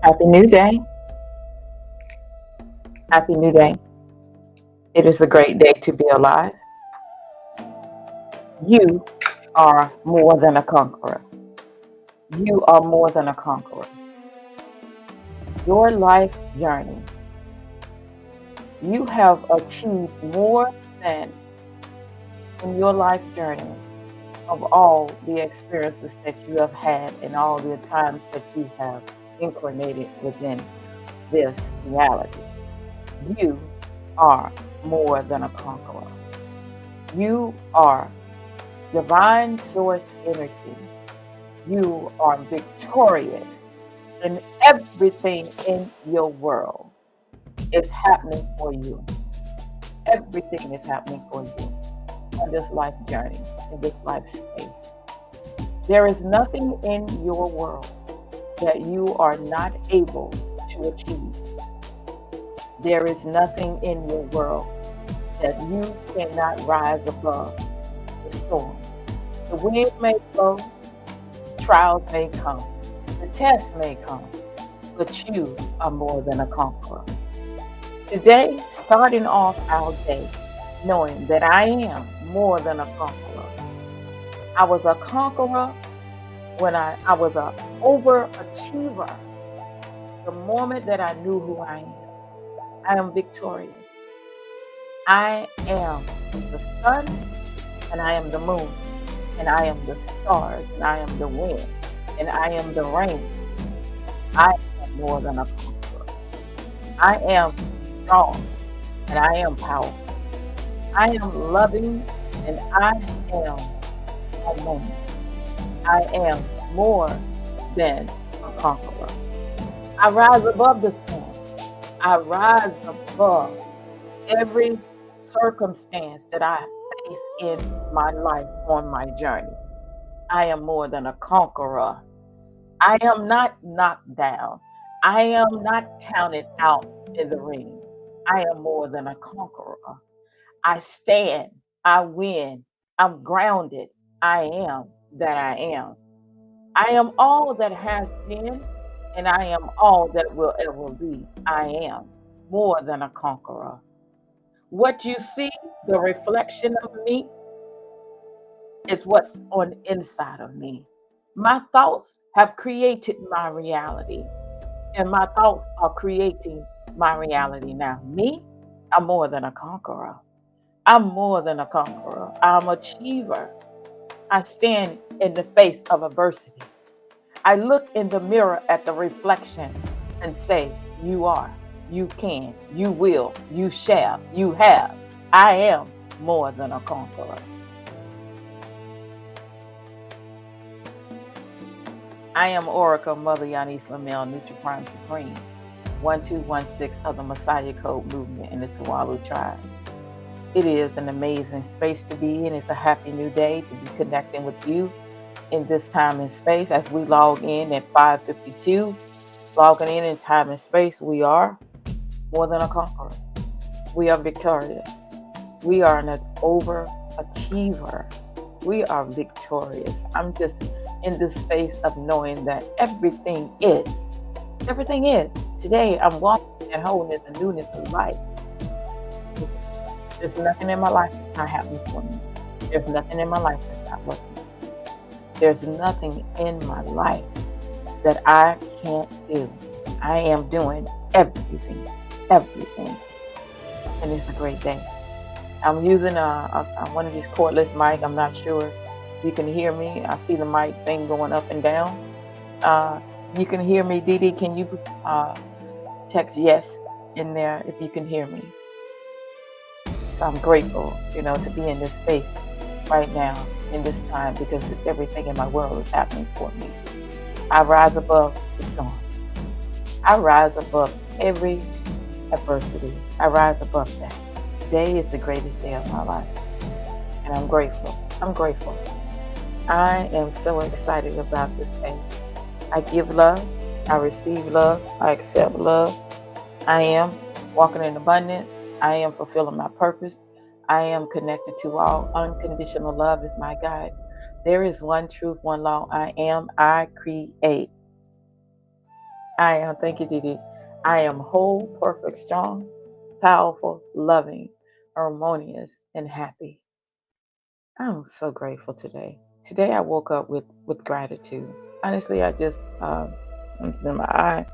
Happy New Day. Happy New Day. It is a great day to be alive. You are more than a conqueror. You are more than a conqueror. Your life journey, you have achieved more than in your life journey of all the experiences that you have had and all the times that you have incarnated within this reality. You are more than a conqueror. You are divine source energy. You are victorious, and everything in your world is happening for you. Everything is happening for you on this life journey, in this life space. There is nothing in your world that you are not able to achieve. There is nothing in your world that you cannot rise above the storm. The wind may blow, trials may come, the tests may come, but you are more than a conqueror. Today, starting off our day, knowing that I am more than a conqueror. I was a conqueror when I was an overachiever. The moment that I knew who I am victorious. I am the sun and I am the moon and I am the stars and I am the wind and I am the rain. I am more than a conqueror. I am strong and I am powerful. I am loving and I am alone. I am more than a conqueror. I rise above the storm. I rise above every circumstance that I face in my life on my journey. I am more than a conqueror. I am not knocked down. I am not counted out in the ring. I am more than a conqueror. I stand. I win. I'm grounded. I am that I am. I am all that has been, and I am all that will ever be. I am more than a conqueror. What you see, the reflection of me, is what's on the inside of me. My thoughts have created my reality, and my thoughts are creating my reality now. Me, I'm more than a conqueror. I'm more than a conqueror. I'm an achiever. I stand in the face of adversity. I look in the mirror at the reflection and say, you are, you can, you will, you shall, you have. I am more than a conqueror. I am Oracle Mother Yanis Lamel, Prime Supreme, 1216 of the Messiah Code Movement in the Tuwalu Tribe. It is an amazing space to be in. It's a happy new day to be connecting with you in this time and space as we log in at 5:52. Logging in time and space, we are more than a conqueror. We are victorious. We are an overachiever. We are victorious. I'm just in this space of knowing that everything is. Everything is. Today, I'm walking in wholeness and newness of life. There's nothing in my life that's not happening for me. There's nothing in my life that's not working. There's nothing in my life that I can't do. I am doing everything, everything. And it's a great day. I'm using one of these cordless mic. I'm not sure if you can hear me. I see the mic thing going up and down. You can hear me, Dee Dee. Can you text yes in there if you can hear me? So I'm grateful, to be in this space right now, in this time, because everything in my world is happening for me. I rise above the storm. I rise above every adversity. I rise above that. Today is the greatest day of my life. And I'm grateful. I'm grateful. I am so excited about this day. I give love. I receive love. I accept love. I am walking in abundance. I am fulfilling my purpose. I am connected to all. Unconditional love is my guide. There is one truth, one law. I am. I create. I am, thank you, Didi. I am whole, perfect, strong, powerful, loving, harmonious, and happy. I'm so grateful today. Today I woke up with gratitude. Honestly, I just something in my eye.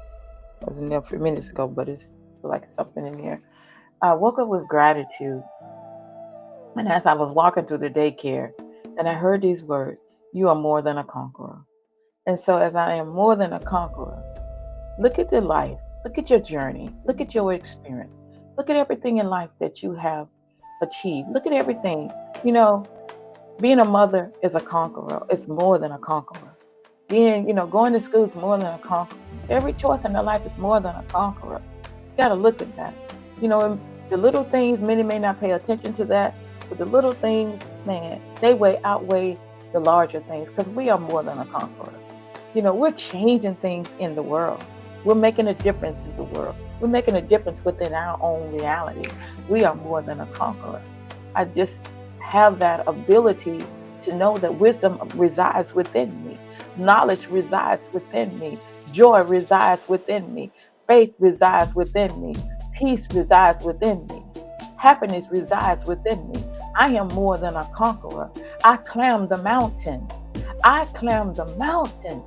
Wasn't there a few minutes ago, but it's like something in here. I woke up with gratitude, and as I was walking through the daycare, and I heard these words: "You are more than a conqueror." And so, as I am more than a conqueror, look at the life, look at your journey, look at your experience, look at everything in life that you have achieved. Look at everything. You know, being a mother is a conqueror. It's more than a conqueror. Being, going to school is more than a conqueror. Every choice in their life is more than a conqueror. You got to look at that. And the little things, many may not pay attention to that, but the little things, man, they outweigh the larger things because we are more than a conqueror. We're changing things in the world. We're making a difference in the world. We're making a difference within our own reality. We are more than a conqueror. I just have that ability to know that wisdom resides within me. Knowledge resides within me. Joy resides within me. Faith resides within me. Peace resides within me. Happiness resides within me. I am more than a conqueror. I climb the mountain. I climb the mountain.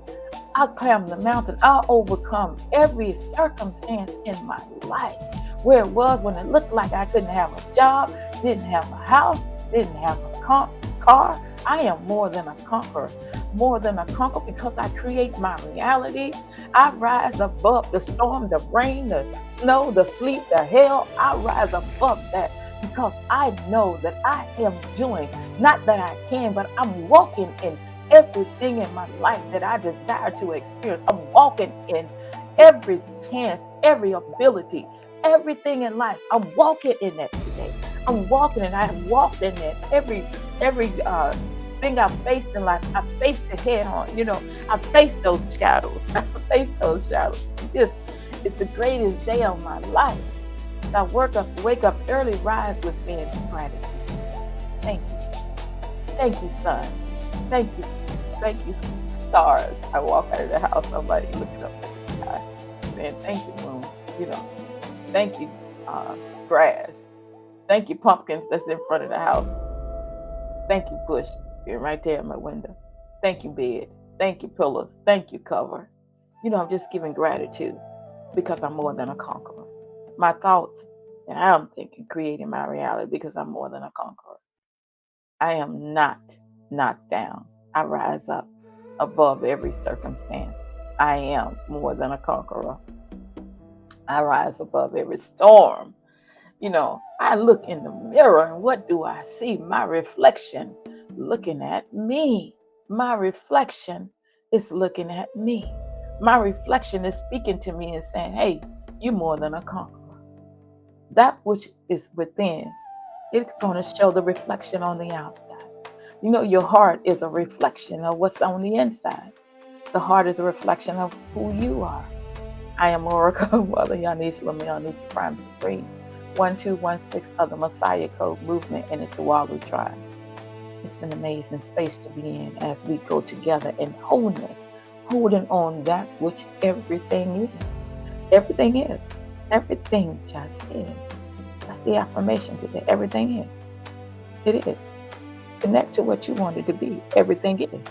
I climb the mountain. I'll overcome every circumstance in my life. Where it was when it looked like I couldn't have a job, didn't have a house, didn't have a car. I am more than a conqueror. More than a conqueror because I create my reality. I rise above the storm, the rain, the snow, the sleet, the hell. I rise above that because I know that I am doing, not that I can, but I'm walking in everything in my life that I desire to experience. I'm walking in every chance, every ability, everything in life. I'm walking in that today. I'm walking and I have walked in that every thing I've faced in life. I faced it head on. I faced those shadows. I faced those shadows. This is the greatest day of my life. I wake up early, rise with me in gratitude. Thank you. Thank you, son. Thank you. Thank you, stars. I walk out of the house, somebody looking up at the sky, saying, "Thank you, moon." Thank you, grass. Thank you, pumpkins that's in front of the house. Thank you, bush, being right there in my window. Thank you, bed. Thank you, pillows. Thank you, cover. I'm just giving gratitude because I'm more than a conqueror. My thoughts that I'm thinking, creating my reality because I'm more than a conqueror. I am not knocked down. I rise up above every circumstance. I am more than a conqueror. I rise above every storm. I look in the mirror and what do I see? My reflection looking at me. My reflection is looking at me. My reflection is speaking to me and saying, "Hey, you're more than a conqueror." That which is within, it's going to show the reflection on the outside. Your heart is a reflection of what's on the inside. The heart is a reflection of who you are. I am Oracle, Mother Yanis Lamiani, Prime Supreme, 1216 of the Messiah Code Movement, and it's the Walu Tribe. It's an amazing space to be in as we go together in wholeness, holding on that which everything is. Everything is. Everything just is. That's the affirmation today. Everything is. It is. Connect to what you want it to be. Everything is.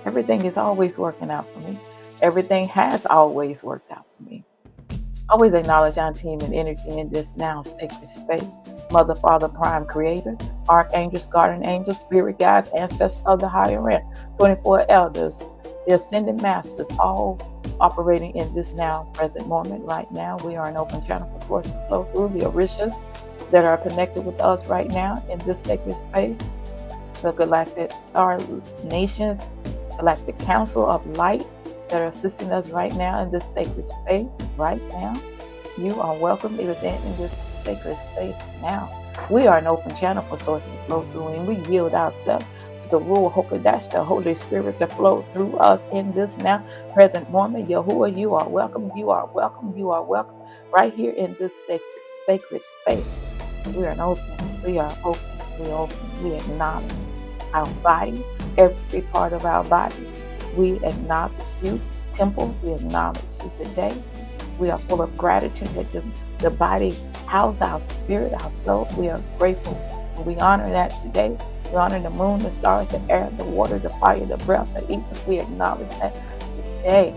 Everything is always working out for me. Everything has always worked out for me. Always acknowledge our team and energy in this now sacred space. Mother, Father, Prime Creator, Archangels, Guardian Angels, Spirit Guides, Ancestors of the higher realm, 24 Elders, the Ascended Masters, all operating in this now present moment right now. We are an open channel for source to flow through the Orishas that are connected with us right now in this sacred space. The Galactic Star Nations, Galactic Council of Light that are assisting us right now in this sacred space right now. You are welcome in this sacred space now. We are an open channel for sources to flow through, and we yield ourselves to the rule, Hokadesh, the Holy Spirit, to flow through us in this now present moment. Yahuwah, you are welcome. You are welcome. You are welcome right here in this sacred space. We are open. We are open. We are open. We acknowledge our body, every part of our body. We acknowledge you, temple. We acknowledge you. you today. We are full of gratitude that the body houses our spirit, our soul. We are grateful. And we honor that today. We honor the moon, the stars, the air, the water, the fire, the breath, the ether. We acknowledge that today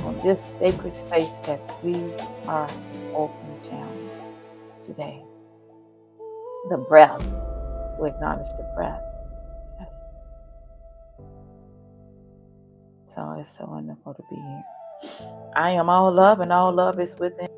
on this sacred space that we are an open channel today. The breath. We acknowledge the breath. Yes. So it's so wonderful to be here. I am all love, and all love is within.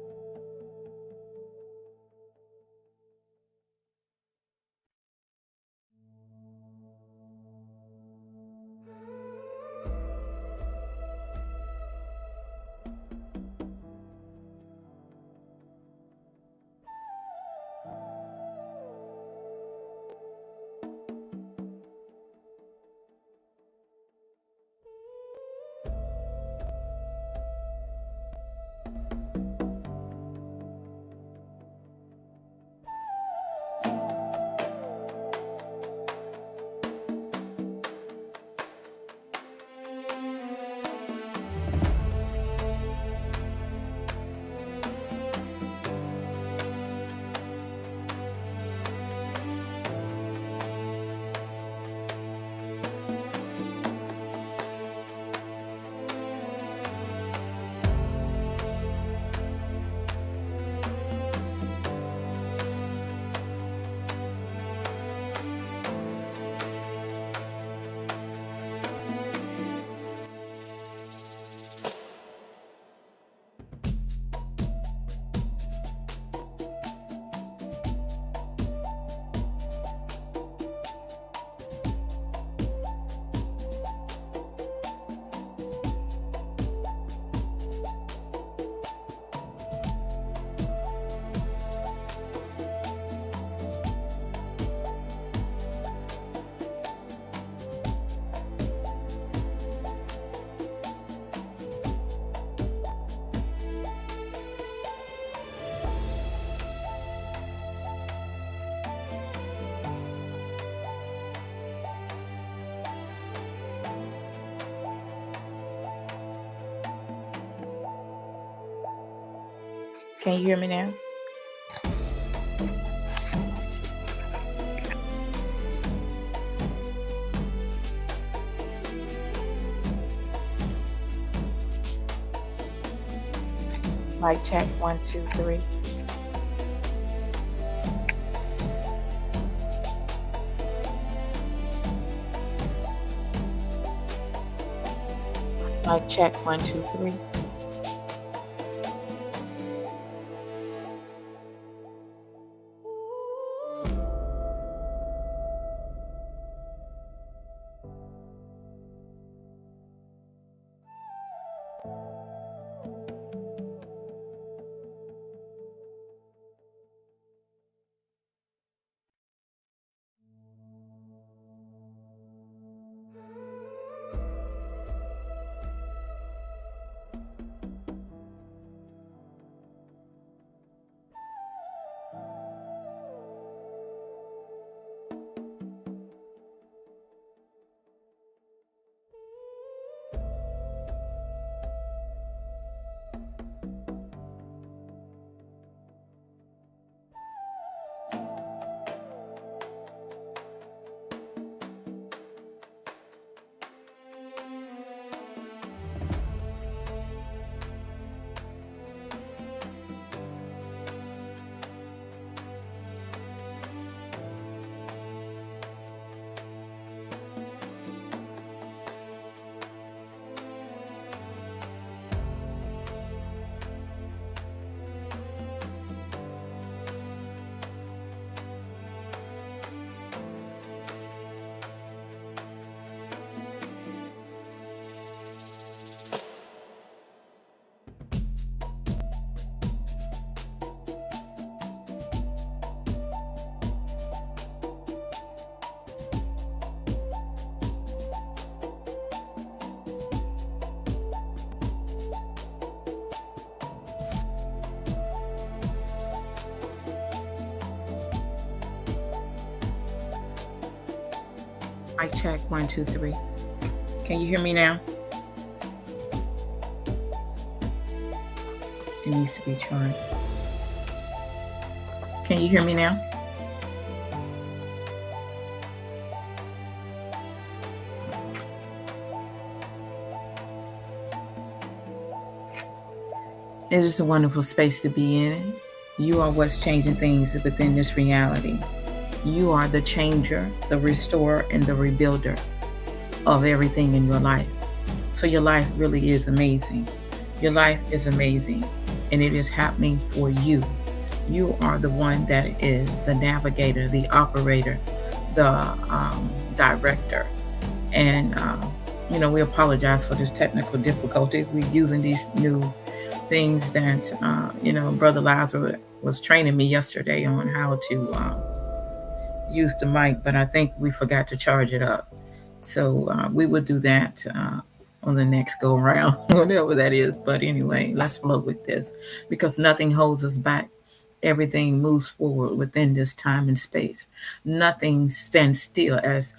Can you hear me now? Mic check 1, 2, 3. Mic check 1, 2, 3. Mic check 1, 2, 3. Can you hear me now? It needs to be charged. Can you hear me now? It is a wonderful space to be in. You are what's changing things within this reality. You are the changer, the restorer, and the rebuilder of everything in your life. So your life really is amazing. Your life is amazing, and it is happening for you. You are the one that is the navigator, the operator, the director. And, we apologize for this technical difficulty. We're using these new things that, Brother Lazarus was training me yesterday on how to use the mic, but I think we forgot to charge it up. So we will do that on the next go around, whatever that is. But anyway, let's flow with this because nothing holds us back. Everything moves forward within this time and space. Nothing stands still as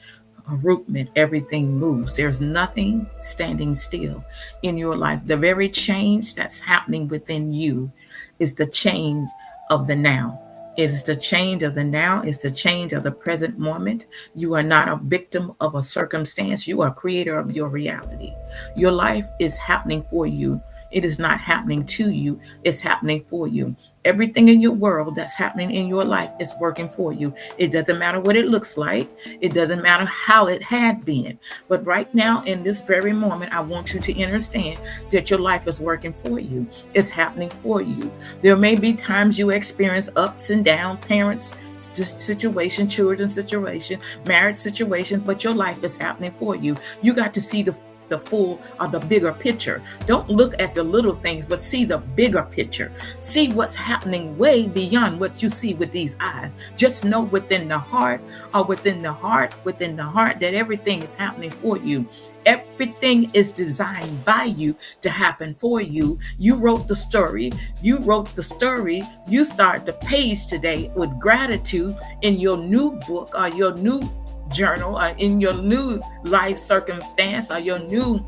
a rootment. Everything moves. There's nothing standing still in your life. The very change that's happening within you is the change of the now. It is the change of the now. It's the change of the present moment. You are not a victim of a circumstance. You are a creator of your reality. Your life is happening for you. It is not happening to you. It's happening for you. Everything in your world that's happening in your life is working for you. It doesn't matter what it looks like. It doesn't matter how it had been. But right now, in this very moment, I want you to understand that your life is working for you. It's happening for you. There may be times you experience ups and downs, parents situation, children situation, marriage situation, but your life is happening for you. You got to see the full or the bigger picture. Don't look at the little things, but see the bigger picture. See what's happening way beyond what you see with these eyes. Just know within the heart that everything is happening for you. Everything is designed by you to happen for you. You wrote the story. You start the page today with gratitude in your new book or your new journal or in your new life circumstance or your new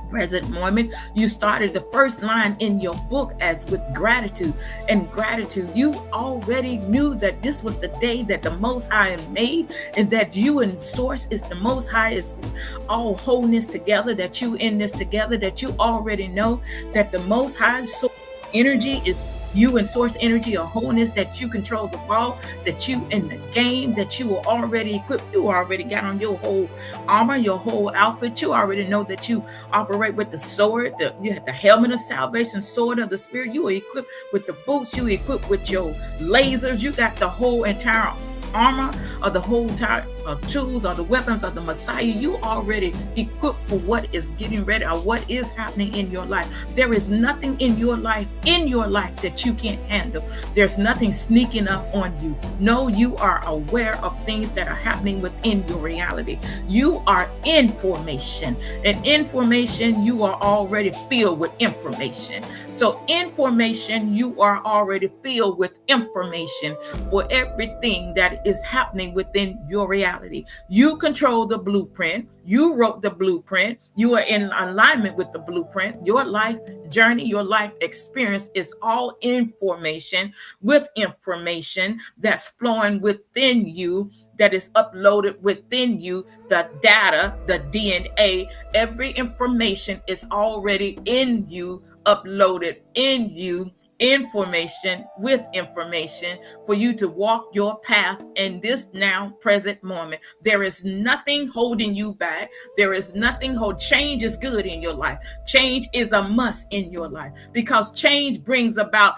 present moment. You started the first line in your book as with gratitude. And gratitude, you already knew that this was the day that the Most High made, and that you and Source is the Most High, is all wholeness together, that you in this together, that you already know that the Most High source energy is you and source energy or wholeness, that you control the ball, that you in the game, that you are already equipped. You already got on your whole armor, your whole outfit. You already know that you operate with the sword. You have the helmet of salvation, sword of the spirit. You are equipped with the boots. You are equipped with your lasers. You got the whole entire armor or the whole entire tools or the weapons of the Messiah. You already equipped for what is getting ready or what is happening in your life. There is nothing in your life that you can't handle. There's nothing sneaking up on you. No, you are aware of things that are happening within your reality. You are in formation, and information, you are already filled with information. So information, you are already filled with information for everything that is happening within your reality. You control the blueprint. You wrote the blueprint. You are in alignment with the blueprint. Your life journey, your life experience is all information with information that's flowing within you, that is uploaded within you. The data, the DNA, every information is already in you, uploaded in you. Information with information for you to walk your path in this now present moment. There is nothing holding you back. There is nothing change is good in your life. Change is a must in your life, because change brings about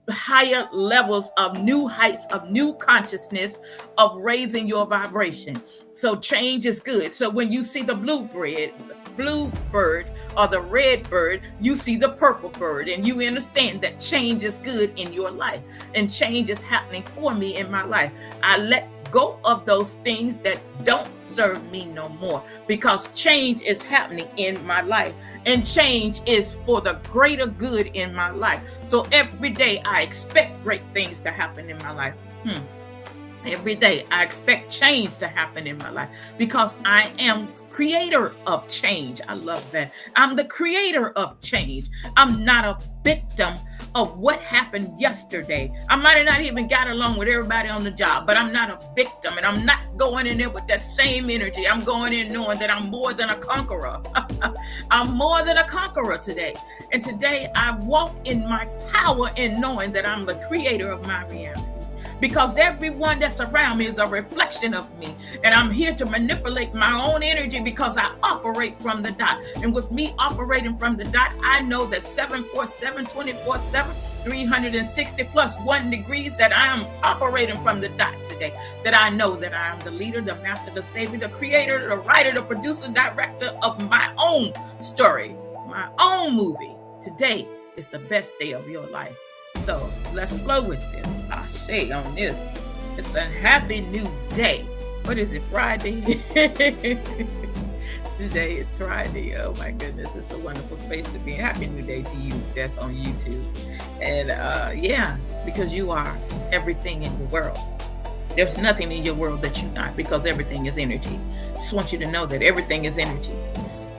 higher levels of new heights, of new consciousness, of raising your vibration. So change is good. So when you see the blue bird or the red bird, you see the purple bird, and you understand that change is good in your life, and change is happening for me in my life. I let go of those things that don't serve me no more, because change is happening in my life, and change is for the greater good in my life. So every day I expect great things to happen in my life. Every day, I expect change to happen in my life because I am creator of change. I love that. I'm the creator of change. I'm not a victim of what happened yesterday. I might have not even got along with everybody on the job, but I'm not a victim, and I'm not going in there with that same energy. I'm going in knowing that I'm more than a conqueror. I'm more than a conqueror today. And today I walk in my power in knowing that I'm the creator of my reality, because everyone that's around me is a reflection of me. And I'm here to manipulate my own energy because I operate from the dot. And with me operating from the dot, I know that 747, 24/7, 360 plus 1 degrees, that I am operating from the dot today. That I know that I am the leader, the master, the savior, the creator, the writer, the producer, director of my own story, my own movie. Today is the best day of your life. So let's flow with this. Ashe on this. It's a happy new day. What is it, Friday? Today is Friday. Oh my goodness, it's a wonderful space to be in. Happy new day to you that's on YouTube. And yeah, because you are everything in the world. There's nothing in your world that you're not, because everything is energy. Just want you to know that everything is energy.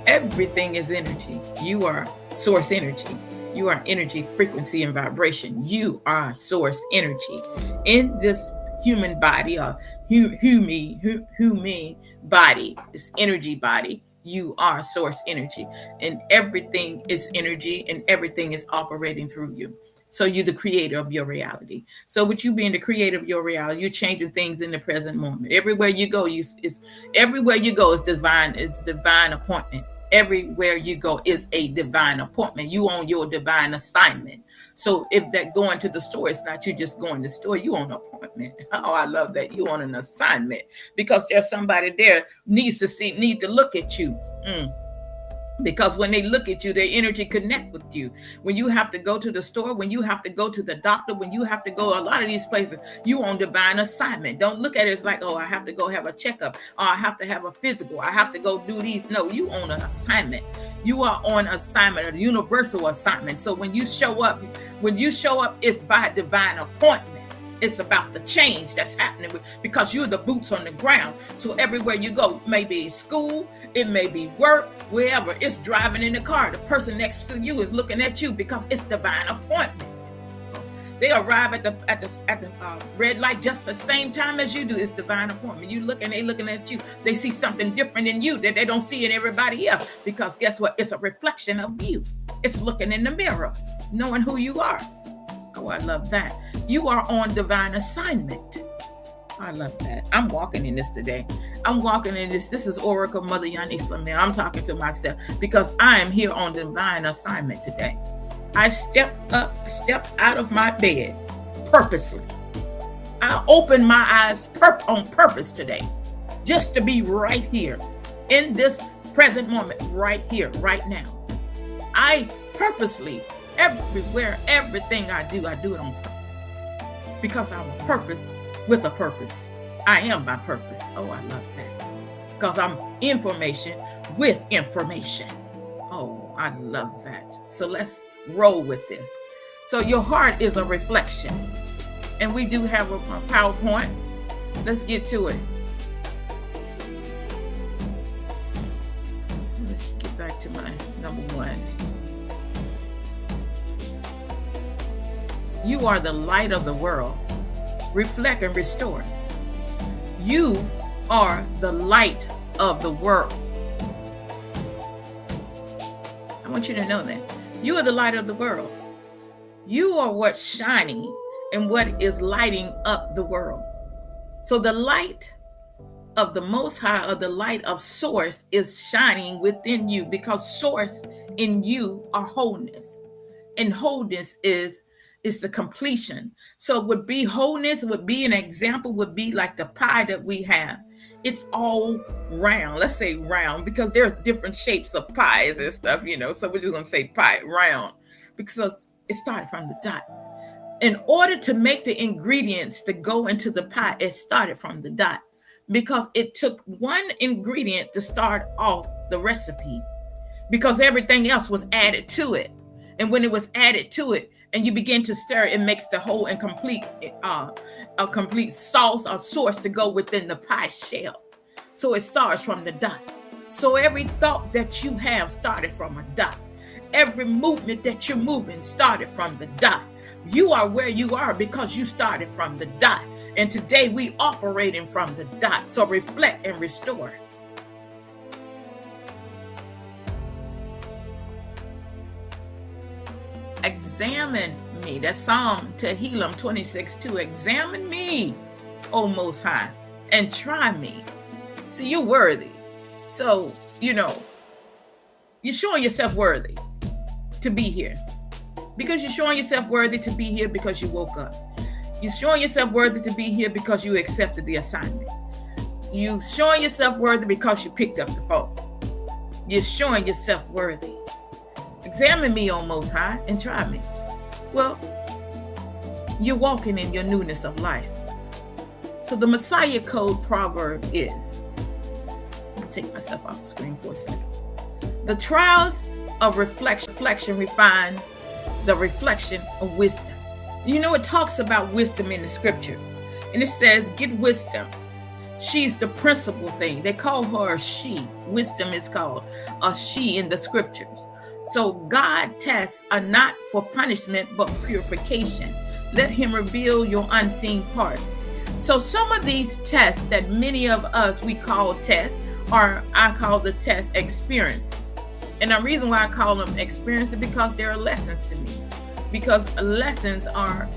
Everything is energy. You are source energy. You are energy, frequency, and vibration. You are source energy. In this human body, or human body, this energy body, you are source energy. And everything is energy, and everything is operating through you. So you're the creator of your reality. So with you being the creator of your reality, you're changing things in the present moment. Everywhere you go, everywhere you go is divine. It's divine appointment. Everywhere you go is a divine appointment. You on your divine assignment. So if that going to the store, it's not you just going to the store, you on an appointment. Oh, I love that. You on an assignment, because there's somebody there need to look at you. Because when they look at you, their energy connect with you. When you have to go to the store, when you have to go to the doctor, when you have to go a lot of these places, you on divine assignment. Don't look at it as like, oh, I have to go have a checkup, or I have to have a physical, I have to go do these. No, you on an assignment. You are on assignment, a universal assignment. So when you show up, it's by divine appointment. It's about the change that's happening because you're the boots on the ground. So everywhere you go, maybe school, it may be work, wherever, it's driving in the car. The person next to you is looking at you because it's divine appointment. They arrive at the red light just at the same time as you do. It's divine appointment. You look and they looking at you. They see something different in you that they don't see in everybody else. Because guess what? It's a reflection of you. It's looking in the mirror, knowing who you are. Oh, I love that. You are on divine assignment. I love that. I'm walking in this today. I'm walking in this. This is Oracle Mother Yani Slamir. I'm talking to myself because I am here on divine assignment today. I stepped out of my bed purposely. I opened my eyes on purpose today, just to be right here in this present moment, right here, right now. I purposely, everywhere, everything I do it on purpose, because I'm a purpose with a purpose. I am my purpose. Oh, I love that, because I'm information with information. Oh, I love that. So let's roll with this. So your heart is a reflection, and we do have a PowerPoint. Let's get to it. Let's get back to my number one. You are the light of the world. Reflect and restore. You are the light of the world. I want you to know that. You are the light of the world. You are what's shining and what is lighting up the world. So the light of the Most High, or the light of Source, is shining within you, because Source in you are wholeness. And wholeness is the completion. So it would be wholeness, would be an example, would be like the pie that we have. It's all round. Let's say round, because there's different shapes of pies and stuff, so we're just going to say pie, round, because it started from the dot. In order to make the ingredients to go into the pie, it started from the dot, because it took one ingredient to start off the recipe, because everything else was added to it. And when it was added to it, and you begin to stir, it makes the whole and complete a complete sauce or sauce to go within the pie shell. So it starts from the dot. So every thought that you have started from a dot. Every movement that you're moving started from the dot. You are where you are because you started from the dot. And today we operating from the dot. So reflect and restore. Examine me. That's Psalm Tehillim 26:2. Examine me, O Most High, and try me. See, you're worthy. So, you're showing yourself worthy to be here. Because you're showing yourself worthy to be here because you woke up. You're showing yourself worthy to be here because you accepted the assignment. You're showing yourself worthy because you picked up the phone. You're showing yourself worthy. Examine me, O Most High, and try me. Well, you're walking in your newness of life. So the Messiah Code proverb is, I'll take myself off the screen for a second. The trials of reflection refine the reflection of wisdom. It talks about wisdom in the scripture. And it says, get wisdom. She's the principal thing. They call her a she. Wisdom is called a she in the scriptures. So God tests are not for punishment, but purification. Let him reveal your unseen part. So some of these tests that many of us, we call tests, or I call the test experiences. And the reason why I call them experiences is because they are lessons to me. Because lessons are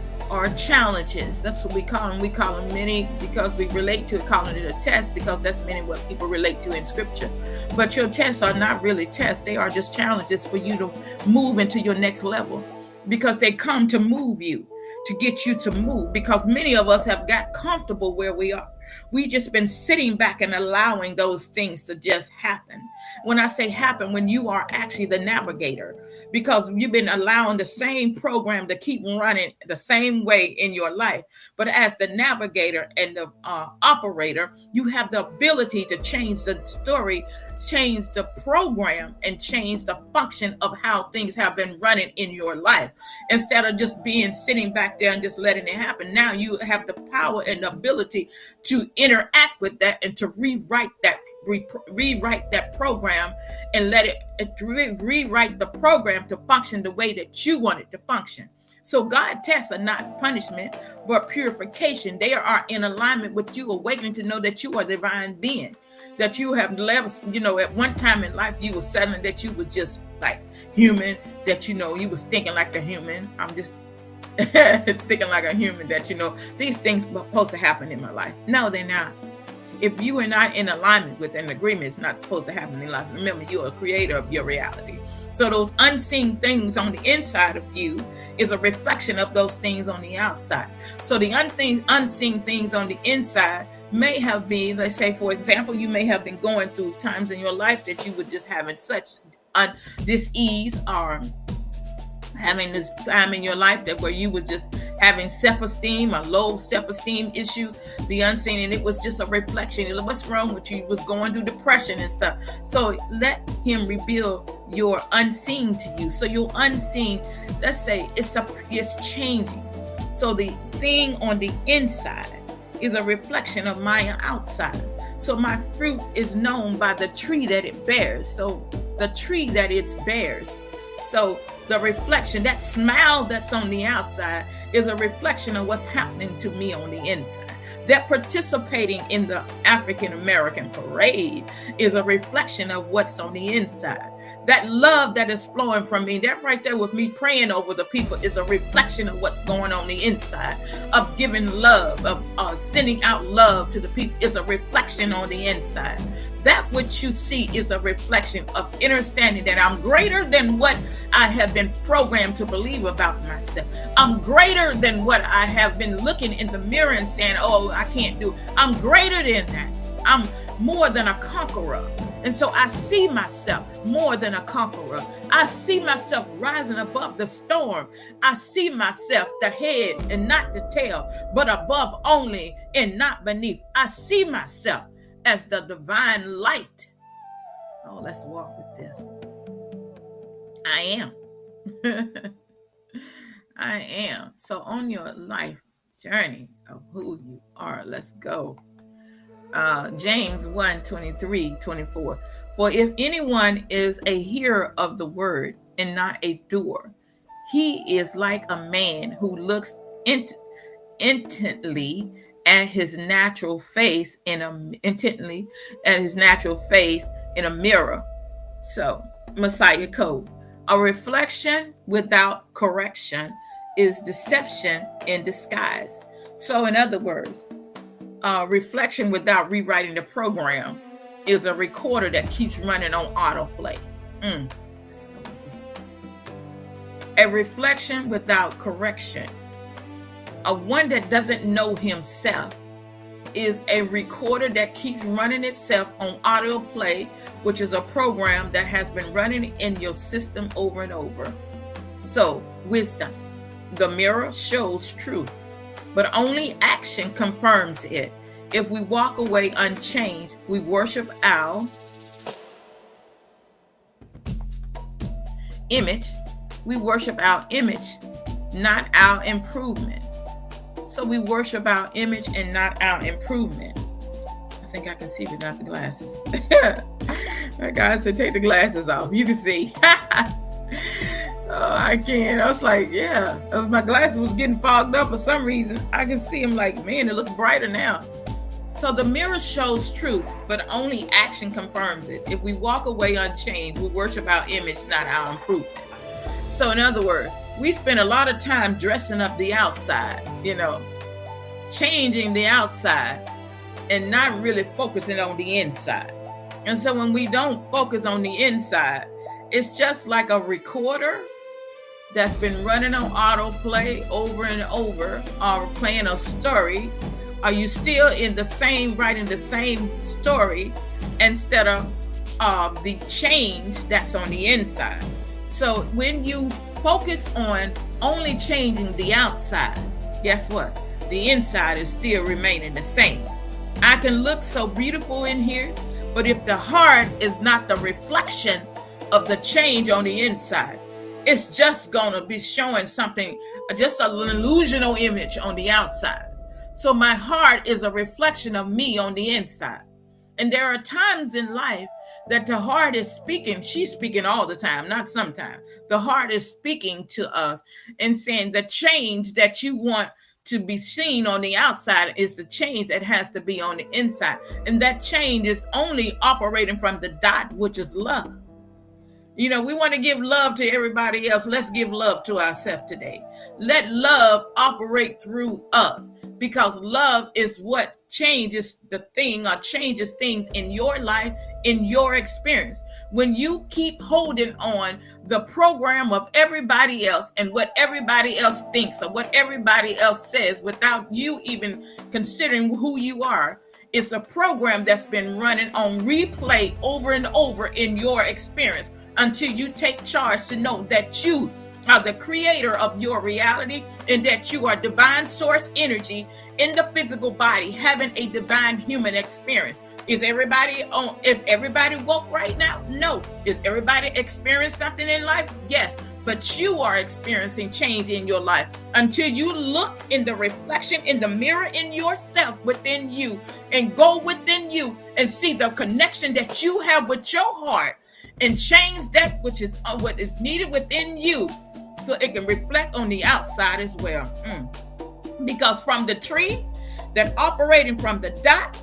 challenges. That's what we call them. We call them many because we relate to it, calling it a test, because that's many what people relate to in scripture. But your tests are not really tests. They are just challenges for you to move into your next level, because they come to move you, to get you to move, because many of us have got comfortable where we are. We just been sitting back and allowing those things to just happen. When I say happen, when you are actually the navigator, because you've been allowing the same program to keep running the same way in your life. But as the navigator and the operator, you have the ability to change the story, change the program, and change the function of how things have been running in your life. Instead of just sitting back there and just letting it happen, now you have the power and the ability to interact with that and to rewrite that program and let it rewrite the program to function the way that you want it to function. So God tests are not punishment, but purification. They are in alignment with you awakening to know that you are a divine being, that you have levels. At one time in life, you were settling that you were just like human, that, you was thinking like a human. I'm just thinking like a human, that, these things are supposed to happen in my life. No, they're not. If you are not in alignment with an agreement, it's not supposed to happen in life. Remember, you're a creator of your reality. So those unseen things on the inside of you is a reflection of those things on the outside. So the unseen things on the inside may have been, let's say, for example, you may have been going through times in your life that you were just having such dis-ease, or having this time in your life that where you were just having self-esteem or low self-esteem issue, the unseen, and it was just a reflection. What's wrong with you? You was going through depression and stuff. So let him reveal your unseen to you. So your unseen, let's say it's changing. So the thing on the inside is a reflection of my outside. So my fruit is known by the tree that it bears. So the tree that it bears. So the reflection, that smile that's on the outside, is a reflection of what's happening to me on the inside. That participating in the African American parade is a reflection of what's on the inside. That love that is flowing from me, that right there with me praying over the people, is a reflection of what's going on the inside. Of giving love, of sending out love to the people, is a reflection on the inside. That which you see is a reflection of understanding that I'm greater than what I have been programmed to believe about myself. I'm greater than what I have been looking in the mirror and saying, oh, I can't do. I'm greater than that. I'm more than a conqueror. And so I see myself more than a conqueror. I see myself rising above the storm. I see myself the head and not the tail, but above only and not beneath. I see myself as the divine light. Oh, let's walk with this. I am. I am. So on your life journey of who you are, let's go. James 1 23 24. For if anyone is a hearer of the word and not a doer, he is like a man who looks intently at his natural face in a mirror. So, Messiah Code. A reflection without correction is deception in disguise. So, in other words, reflection without rewriting the program is a recorder that keeps running on autoplay. So a reflection without correction, a one that doesn't know himself, is a recorder that keeps running itself on autoplay, which is a program that has been running in your system over and over. So, wisdom. The mirror shows truth, but only action confirms it. If we walk away unchanged, we worship our image. We worship our image, not our improvement. So we worship our image and not our improvement. I think I can see without the glasses. My God said, take the glasses off. You can see. Oh, I can. I was like, yeah. My glasses was getting fogged up for some reason. I can see them like, man, it looks brighter now. So the mirror shows truth, but only action confirms it. If we walk away unchanged, we worship our image, not our improvement. So in other words, we spend a lot of time dressing up the outside, changing the outside and not really focusing on the inside. And so when we don't focus on the inside, it's just like a recorder that's been running on autoplay over and over, or playing a story. Are you still writing the same story instead of the change that's on the inside? So when you focus on only changing the outside, guess what? The inside is still remaining the same. I can look so beautiful in here, but if the heart is not the reflection of the change on the inside, it's just going to be showing something, just an illusional image on the outside. So my heart is a reflection of me on the inside. And there are times in life that the heart is speaking. She's speaking all the time, not sometimes. The heart is speaking to us and saying the change that you want to be seen on the outside is the change that has to be on the inside. And that change is only operating from the dot, which is love. We want to give love to everybody else. Let's give love to ourselves today. Let love operate through us, because love is what changes the thing or changes things in your life, in your experience. When you keep holding on the program of everybody else and what everybody else thinks or what everybody else says without you even considering who you are, it's a program that's been running on replay over and over in your experience, until you take charge to know that you are the creator of your reality and that you are divine source energy in the physical body, having a divine human experience. Is everybody woke right now? No. Is everybody experiencing something in life? Yes. But you are experiencing change in your life until you look in the reflection in the mirror in yourself within you and go within you and see the connection that you have with your heart and change that which is what is needed within you, so it can reflect on the outside as well. Because from the tree that operating from the dot,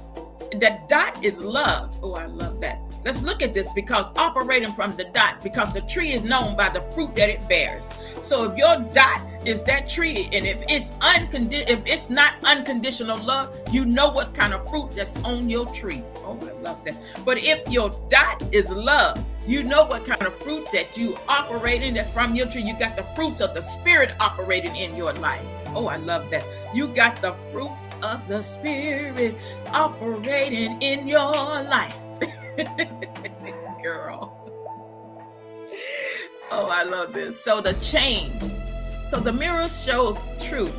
that dot is love. Oh, I love that. Let's look at this, because operating from the dot, because the tree is known by the fruit that it bears. So if your dot is that tree, and if it's not unconditional love, you know what kind of fruit that's on your tree. Oh, I love that. But if your dot is love, you know what kind of fruit that you operating that from your tree. You got the fruits of the spirit operating in your life. Oh, I love that. You got the fruits of the spirit operating in your life. Girl. Oh, I love this. So the change. So the mirror shows truth.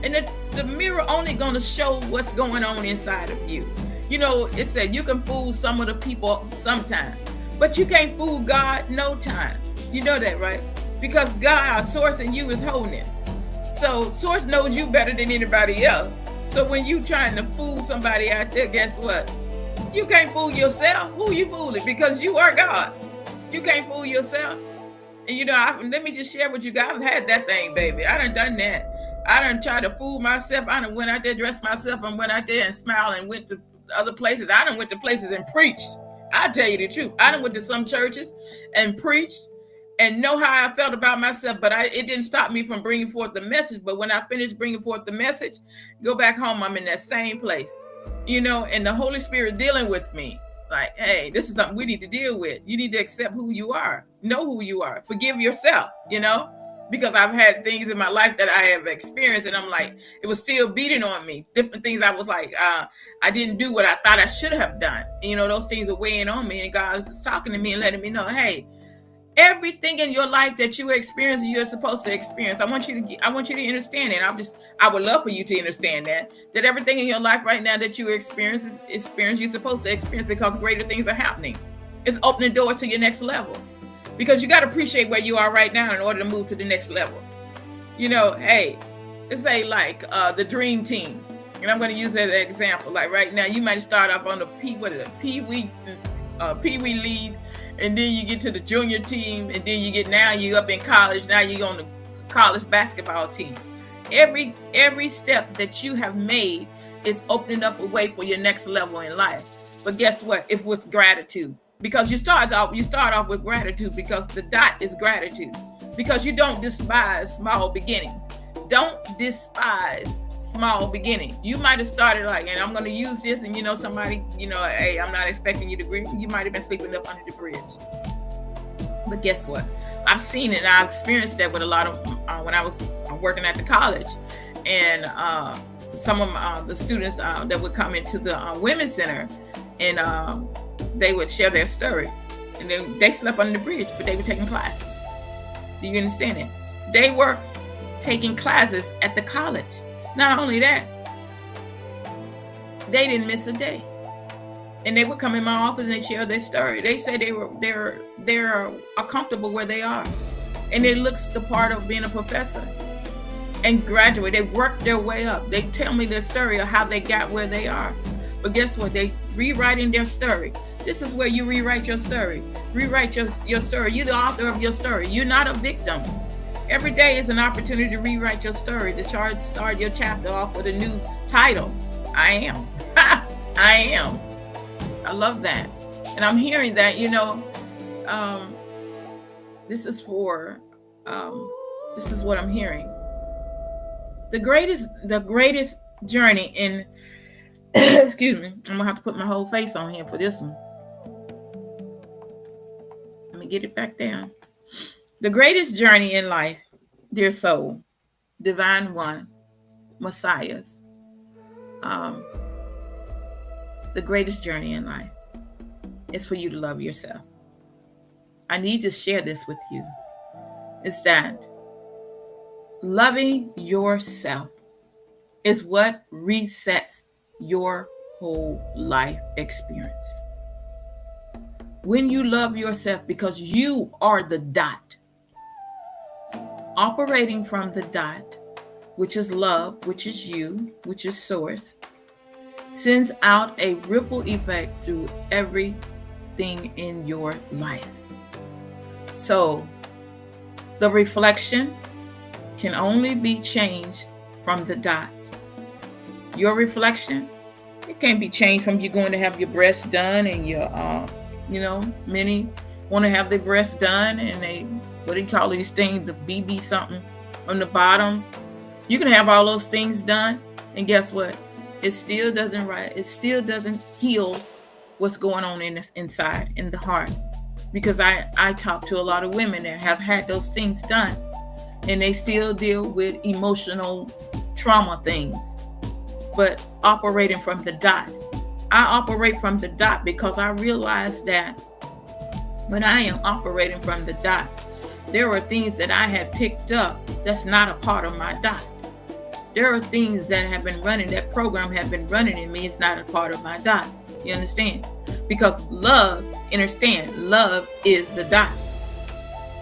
And the mirror only going to show what's going on inside of you. It said you can fool some of the people sometimes, but you can't fool God no time. You know that, right? because God, source in you is wholeness. So source knows you better than anybody else. So when you trying to fool somebody out there, guess what? You can't fool yourself. Who you fooling? Because you are God. You can't fool yourself. And let me just share with you guys. I've had that thing, baby. I done that. I done tried to fool myself. I done went out there, dressed myself, and went out there and smiled and went to other places. I done went to places and preached. I tell you the truth. I done went to some churches and preached and know how I felt about myself, but it didn't stop me from bringing forth the message. But when I finished bringing forth the message, go back home, I'm in that same place, and the Holy Spirit dealing with me. Like, hey, this is something we need to deal with. You need to accept who you are, know who you are, forgive yourself, because I've had things in my life that I have experienced, and I'm like, it was still beating on me. Different things I was like, I didn't do what I thought I should have done. Those things are weighing on me, and God was talking to me and letting me know, hey, everything in your life that you experience, you're supposed to experience. I want you to understand it. I would love for you to understand that everything in your life right now that you experience, you're supposed to experience, because greater things are happening. It's opening doors to your next level, because you got to appreciate where you are right now in order to move to the next level. Hey, it's like the dream team, and I'm going to use that as an example. Like right now, you might start off on the Pee-wee lead, and then you get to the junior team, and then you up in college. Now you're on the college basketball team. Every step that you have made is opening up a way for your next level in life. But guess what? It's with gratitude, because you start off with gratitude, because the dot is gratitude, because you don't despise small beginnings. Don't despise small beginning. You might have started like, and I'm going to use this, and somebody, hey, I'm not expecting you to agree. You might have been sleeping up under the bridge. But guess what? I've seen it, and I experienced that with a lot of when I was working at the college, and some of the students that would come into the women's center, and they would share their story, and they slept under the bridge, but they were taking classes. Do you understand it? They were taking classes at the college. Not only that, they didn't miss a day, and they would come in my office and they share their story. They say they're comfortable where they are, and it looks the part of being a professor and graduate. They worked their way up. They tell me their story of how they got where they are. But guess what? They rewriting their story. This is where you rewrite your story. Rewrite your story. You're the author of your story. You're not a victim. Every day is an opportunity to rewrite your story, to start your chapter off with a new title. I am. I am. I love that. And I'm hearing that, this is what I'm hearing. The greatest journey in, excuse me, I'm going to have to put my whole face on here for this one. Let me get it back down. The greatest journey in life, dear soul, divine one, messiahs, the greatest journey in life is for you to love yourself. I need to share this with you. It's that loving yourself is what resets your whole life experience. When you love yourself, because you are the dot, operating from the dot, which is love, which is you, which is source, sends out a ripple effect through everything in your life. So the reflection can only be changed from the dot. Your reflection, it can't be changed from you going to have your breasts done, and your many want to have their breasts done, and they, what do you call these things, the BB something on the bottom. You can have all those things done, and guess what? It still doesn't heal what's going on in this inside, in the heart. Because I talk to a lot of women that have had those things done, and they still deal with emotional trauma things, but operating from the dot. I operate from the dot because I realize that when I am operating from the dot, there are things that I have picked up that's not a part of my dot. There are things that have been running, that program have been running in me, it's not a part of my dot. You understand? Because love, understand, love is the dot.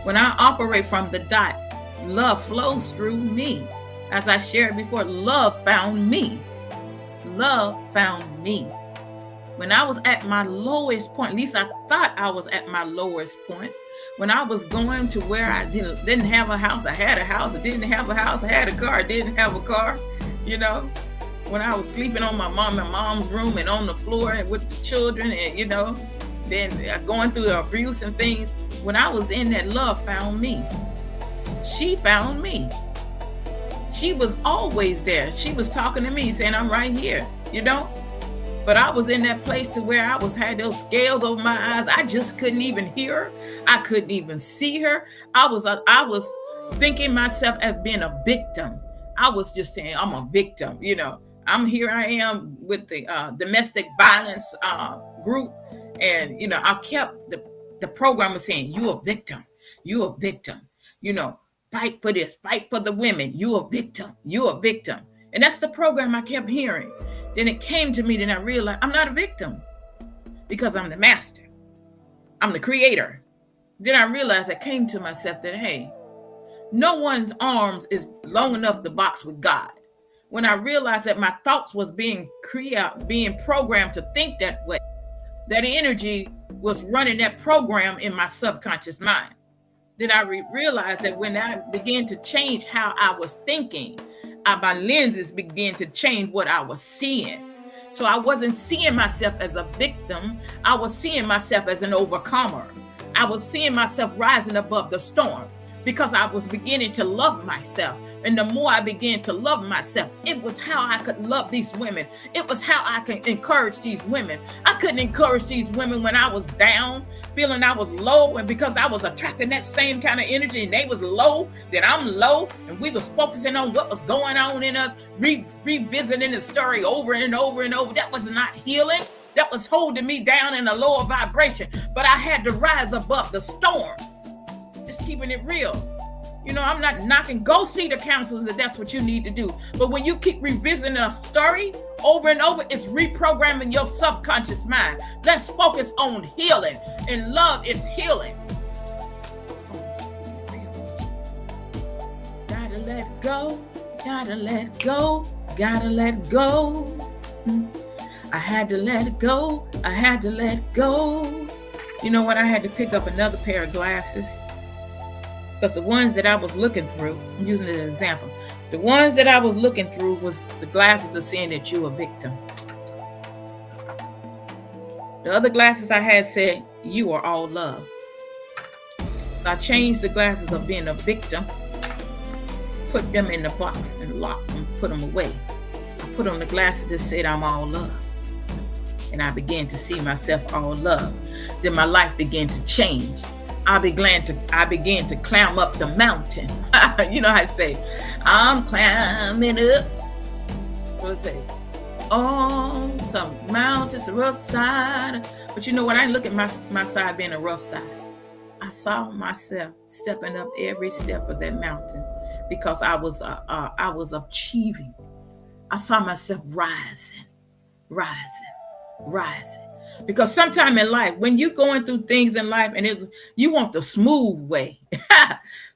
When I operate from the dot, love flows through me. As I shared before, love found me. Love found me. When I was at my lowest point, at least I thought I was at my lowest point. When I was going to where I didn't have a house, I had a house. I didn't have a house, I had a car. I didn't have a car. You know, when I was sleeping on my mom's room and on the floor and with the children, and then going through the abuse and things. When I was in that, love found me. She found me. She was always there. She was talking to me, saying, "I'm right here," But I was in that place to where I had those scales over my eyes. I just couldn't even hear her. I couldn't even see her. I was thinking myself as being a victim. I was just saying, I'm a victim. I am with the domestic violence group. And, I kept the program was saying, "You a victim. You a victim. Fight for this. Fight for the women. You a victim. You a victim." And that's the program I kept hearing. Then it came to me, then I realized I'm not a victim because I'm the master. I'm the creator. Then I realized, I came to myself that, hey, no one's arms is long enough to box with God. When I realized that my thoughts was being programmed to think that way, that energy was running that program in my subconscious mind. Then I realized that when I began to change how I was thinking, my lenses began to change what I was seeing. So I wasn't seeing myself as a victim. I was seeing myself as an overcomer. I was seeing myself rising above the storm because I was beginning to love myself. And the more I began to love myself, it was how I could love these women. It was how I could encourage these women. I couldn't encourage these women when I was down, feeling I was low, and because I was attracting that same kind of energy and they was low, then I'm low, and we was focusing on what was going on in us, revisiting the story over and over and over. That was not healing. That was holding me down in a lower vibration. But I had to rise above the storm. Just keeping it real. I'm not knocking. Go see the counselors if that's what you need to do. But when you keep revisiting a story over and over, it's reprogramming your subconscious mind. Let's focus on healing. And love is healing. Gotta let go. Gotta let go. Gotta let go. I had to let it go. I had to let go. You know what? I had to pick up another pair of glasses. Because the ones that I was looking through, I'm using it as an example, the ones that I was looking through was the glasses of saying that you're a victim. The other glasses I had said, you are all love. So I changed the glasses of being a victim, put them in the box and locked them, put them away. I put on the glasses that said I'm all love. And I began to see myself all love. Then my life began to change. I began to climb up the mountain. You know how to say, I'm climbing up. What's it? On some mountains, a rough side. But you know what? I didn't look at my side being a rough side. I saw myself stepping up every step of that mountain because I was achieving. I saw myself rising. Because sometime in life, when you're going through things in life and you want the smooth way.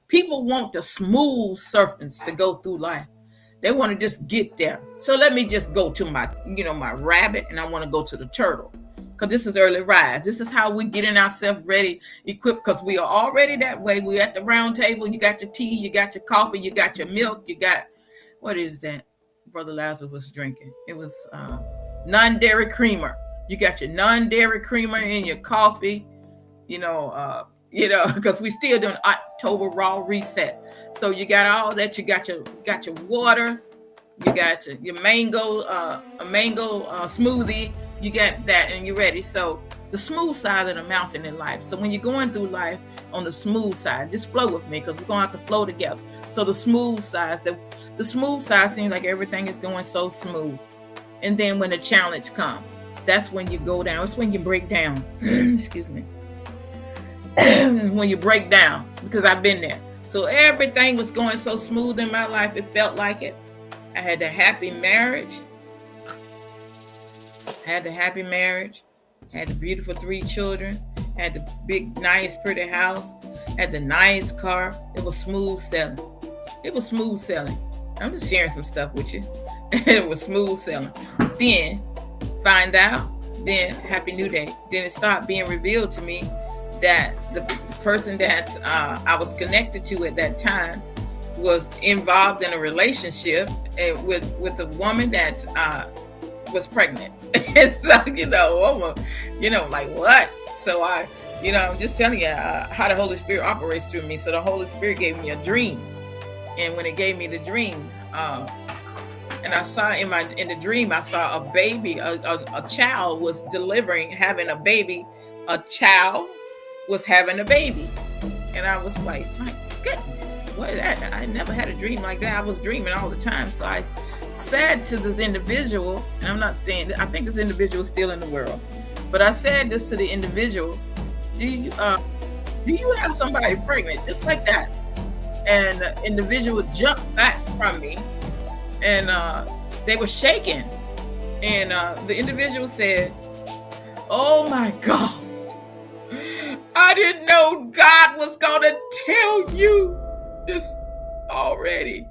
People want the smooth surface to go through life. They want to just get there. So let me just go to my rabbit, and I want to go to the turtle. Because this is early rise. This is how we getting ourselves ready, equipped, because we are already that way. We're at the round table. You got your tea, you got your coffee, you got your milk, you got, what is that? Brother Lazarus was drinking. It was non-dairy creamer. You got your non-dairy creamer in your coffee, because we still doing October raw reset. So you got all that. You got your water. You got your mango smoothie. You got that, and you're ready. So the smooth side of the mountain in life. So when you're going through life on the smooth side, just flow with me because we're gonna have to flow together. So the smooth side seems like everything is going so smooth, and then when the challenge comes. That's when you go down. It's when you break down. Excuse me. When you break down, because I've been there. So everything was going so smooth in my life. It felt like it. I had a happy marriage. had the beautiful 3 children, had the big, nice, pretty house, had the nice car. It was smooth sailing. It was smooth sailing. I'm just sharing some stuff with you. It was smooth sailing. Then find out, then Happy New Day. Then it started being revealed to me that the person that I was connected to at that time was involved in a relationship with a woman that was pregnant. And so, like what? So I'm just telling you how the Holy Spirit operates through me. So the Holy Spirit gave me a dream. And when it gave me the dream, and I saw in the dream, I saw a baby, a child was having a baby. A child was having a baby. And I was like, my goodness, what is that? I never had a dream like that. I was dreaming all the time. So I said to this individual, and I'm not saying, I think this individual is still in the world, but I said this to the individual, do you have somebody pregnant? Just like that. And the individual jumped back from me, and they were shaking. And the individual said, oh my God, I didn't know God was going to tell you this already.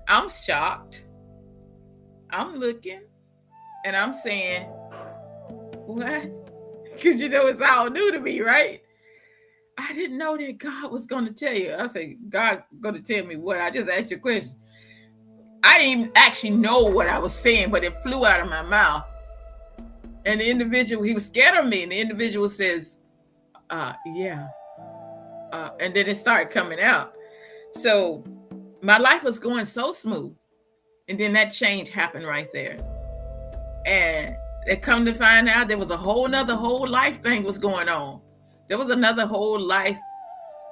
I'm shocked. I'm looking, and I'm saying, what? Because it's all new to me, right? I didn't know that God was going to tell you. I said, God going to tell me what? I just asked you a question. I didn't even actually know what I was saying, but it flew out of my mouth. And the individual, he was scared of me. And the individual says, yeah. And then it started coming out. So my life was going so smooth. And then that change happened right there. And they come to find out there was a whole life thing was going on. There was another whole life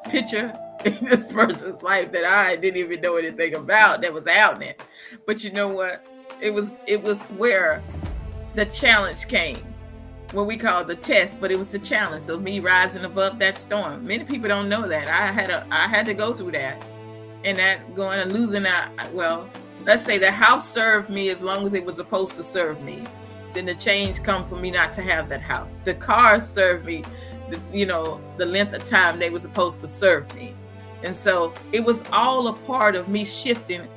picture in this person's life that I didn't even know anything about that was out there. But you know what? It was where the challenge came. What we call the test, but it was the challenge of me rising above that storm. Many people don't know that. I had to go through that. And that going and losing out, well, let's say the house served me as long as it was supposed to serve me. Then the change come for me not to have that house. The cars served me, the length of time they were supposed to serve me. And so it was all a part of me shifting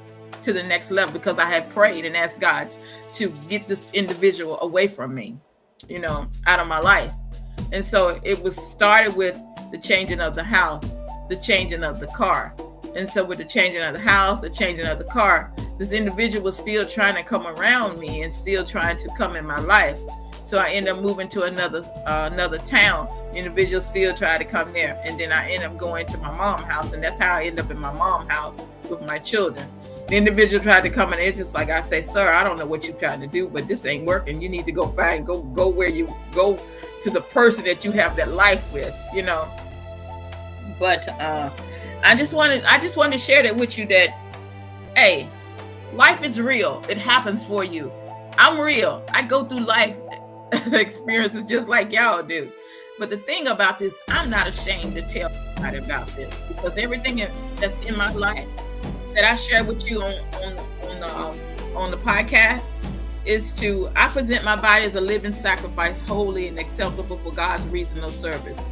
to the next level because I had prayed and asked God to get this individual away from me, out of my life. And so it was started with the changing of the house, the changing of the car. And so with the changing of the house, the changing of the car, this individual was still trying to come around me and still trying to come in my life. So I ended up moving to another town. The individual still tried to come there. And then I ended up going to my mom's house. And that's how I ended up in my mom's house with my children. The individual tried to come in. It's just like I say, sir, I don't know what you're trying to do, but this ain't working. You need to go where you go to the person that you have that life with, But I just wanted to share that with you that, hey, life is real. It happens for you. I'm real. I go through life experiences just like y'all do. But the thing about this, I'm not ashamed to tell anybody about this because everything that's in my life that I share with you on the podcast is I present my body as a living sacrifice, holy and acceptable for God's reasonable service.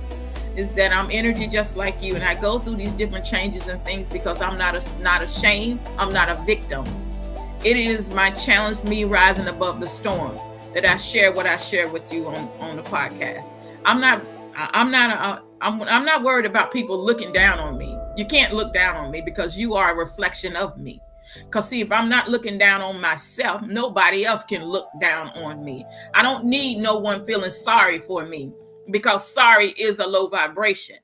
Is that I'm energy just like you, and I go through these different changes and things because I'm not ashamed. I'm not a victim. It is my challenge, me rising above the storm, that I share what I share with you on the podcast. I'm not worried about people looking down on me. You can't look down on me because you are a reflection of me. Because see, if I'm not looking down on myself, nobody else can look down on me. I don't need no one feeling sorry for me because sorry is a low vibration.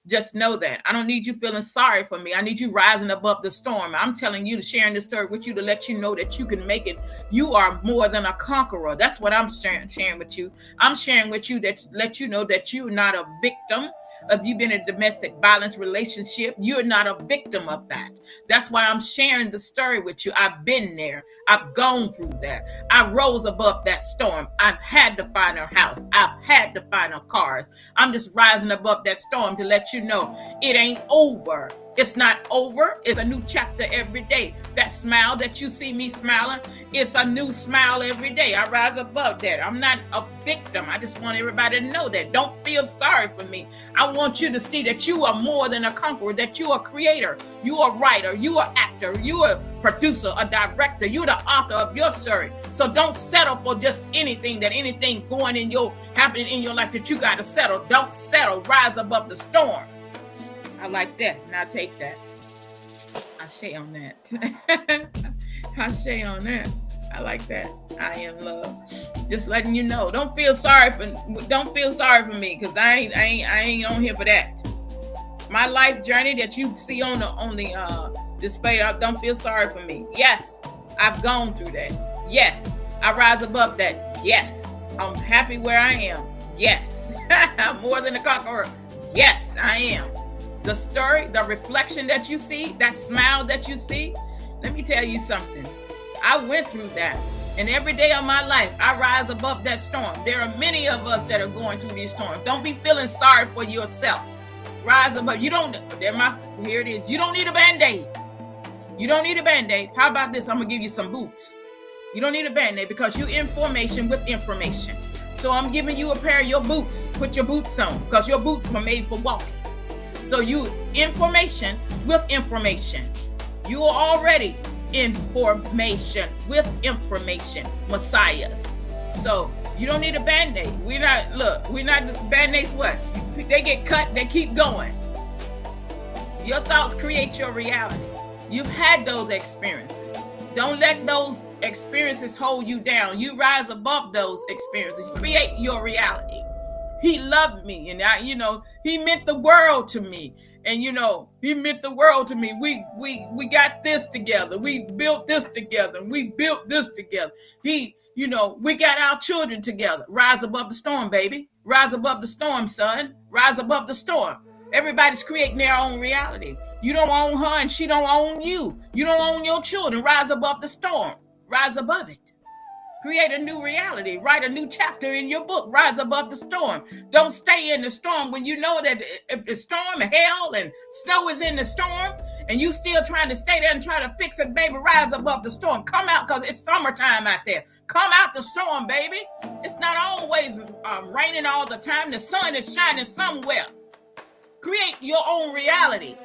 Just know that. I don't need you feeling sorry for me. I need you rising above the storm. I'm telling you, sharing this story with you to let you know that you can make it. You are more than a conqueror. That's what I'm sharing with you. I'm sharing with you that let you know that you're not a victim of you being in a domestic violence relationship. You're not a victim of that. That's why I'm sharing the story with you. I've been there. I've gone through that. I rose above that storm. I've had to find her house. I've had to find her cars. I'm just rising above that storm to let you know it ain't over It's not over. It's a new chapter every day. That smile that you see me smiling, it's a new smile every day. I rise above that. I'm not a victim. I just want everybody to know that. Don't feel sorry for me. I want you to see that you are more than a conqueror, that you are a creator, you are a writer, you are an actor, you are a producer, a director, you're the author of your story. So don't settle for just anything going in your happening in your life that you got to settle. Don't settle. Rise above the storm. I like that. Now take that. I say on that. I say on that. I like that. I am love. Just letting you know. Don't feel sorry for me, because I ain't on here for that. My life journey that you see on the display, don't feel sorry for me. Yes, I've gone through that. Yes, I rise above that. Yes, I'm happy where I am. Yes, I'm more than a conqueror. Yes, I am. The story, the reflection that you see, that smile that you see, let me tell you something. I went through that. And every day of my life, I rise above that storm. There are many of us that are going through these storms. Don't be feeling sorry for yourself. Rise above. Here it is. You don't need a Band-Aid. You don't need a Band-Aid. How about this? I'm going to give you some boots. You don't need a Band-Aid because you're information with information. So I'm giving you a pair of your boots. Put your boots on because your boots were made for walking. So you information with information. You are already information with information, messiahs. So you don't need a Band-Aid. We're not Band-Aids what? They get cut, they keep going. Your thoughts create your reality. You've had those experiences. Don't let those experiences hold you down. You rise above those experiences. You create your reality. He loved me, and he meant the world to me. And he meant the world to me. We got this together. We built this together. We built this together. We got our children together. Rise above the storm, baby. Rise above the storm, son. Rise above the storm. Everybody's creating their own reality. You don't own her and she don't own you. You don't own your children. Rise above the storm. Rise above it. Create a new reality. Write a new chapter in your book. Rise above the storm. Don't stay in the storm when you know that if the storm, hell, and snow is in the storm, and you still trying to stay there and try to fix it, baby. Rise above the storm. Come out, because it's summertime out there. Come out the storm, baby. It's not always raining all the time. The sun is shining somewhere. Create your own reality.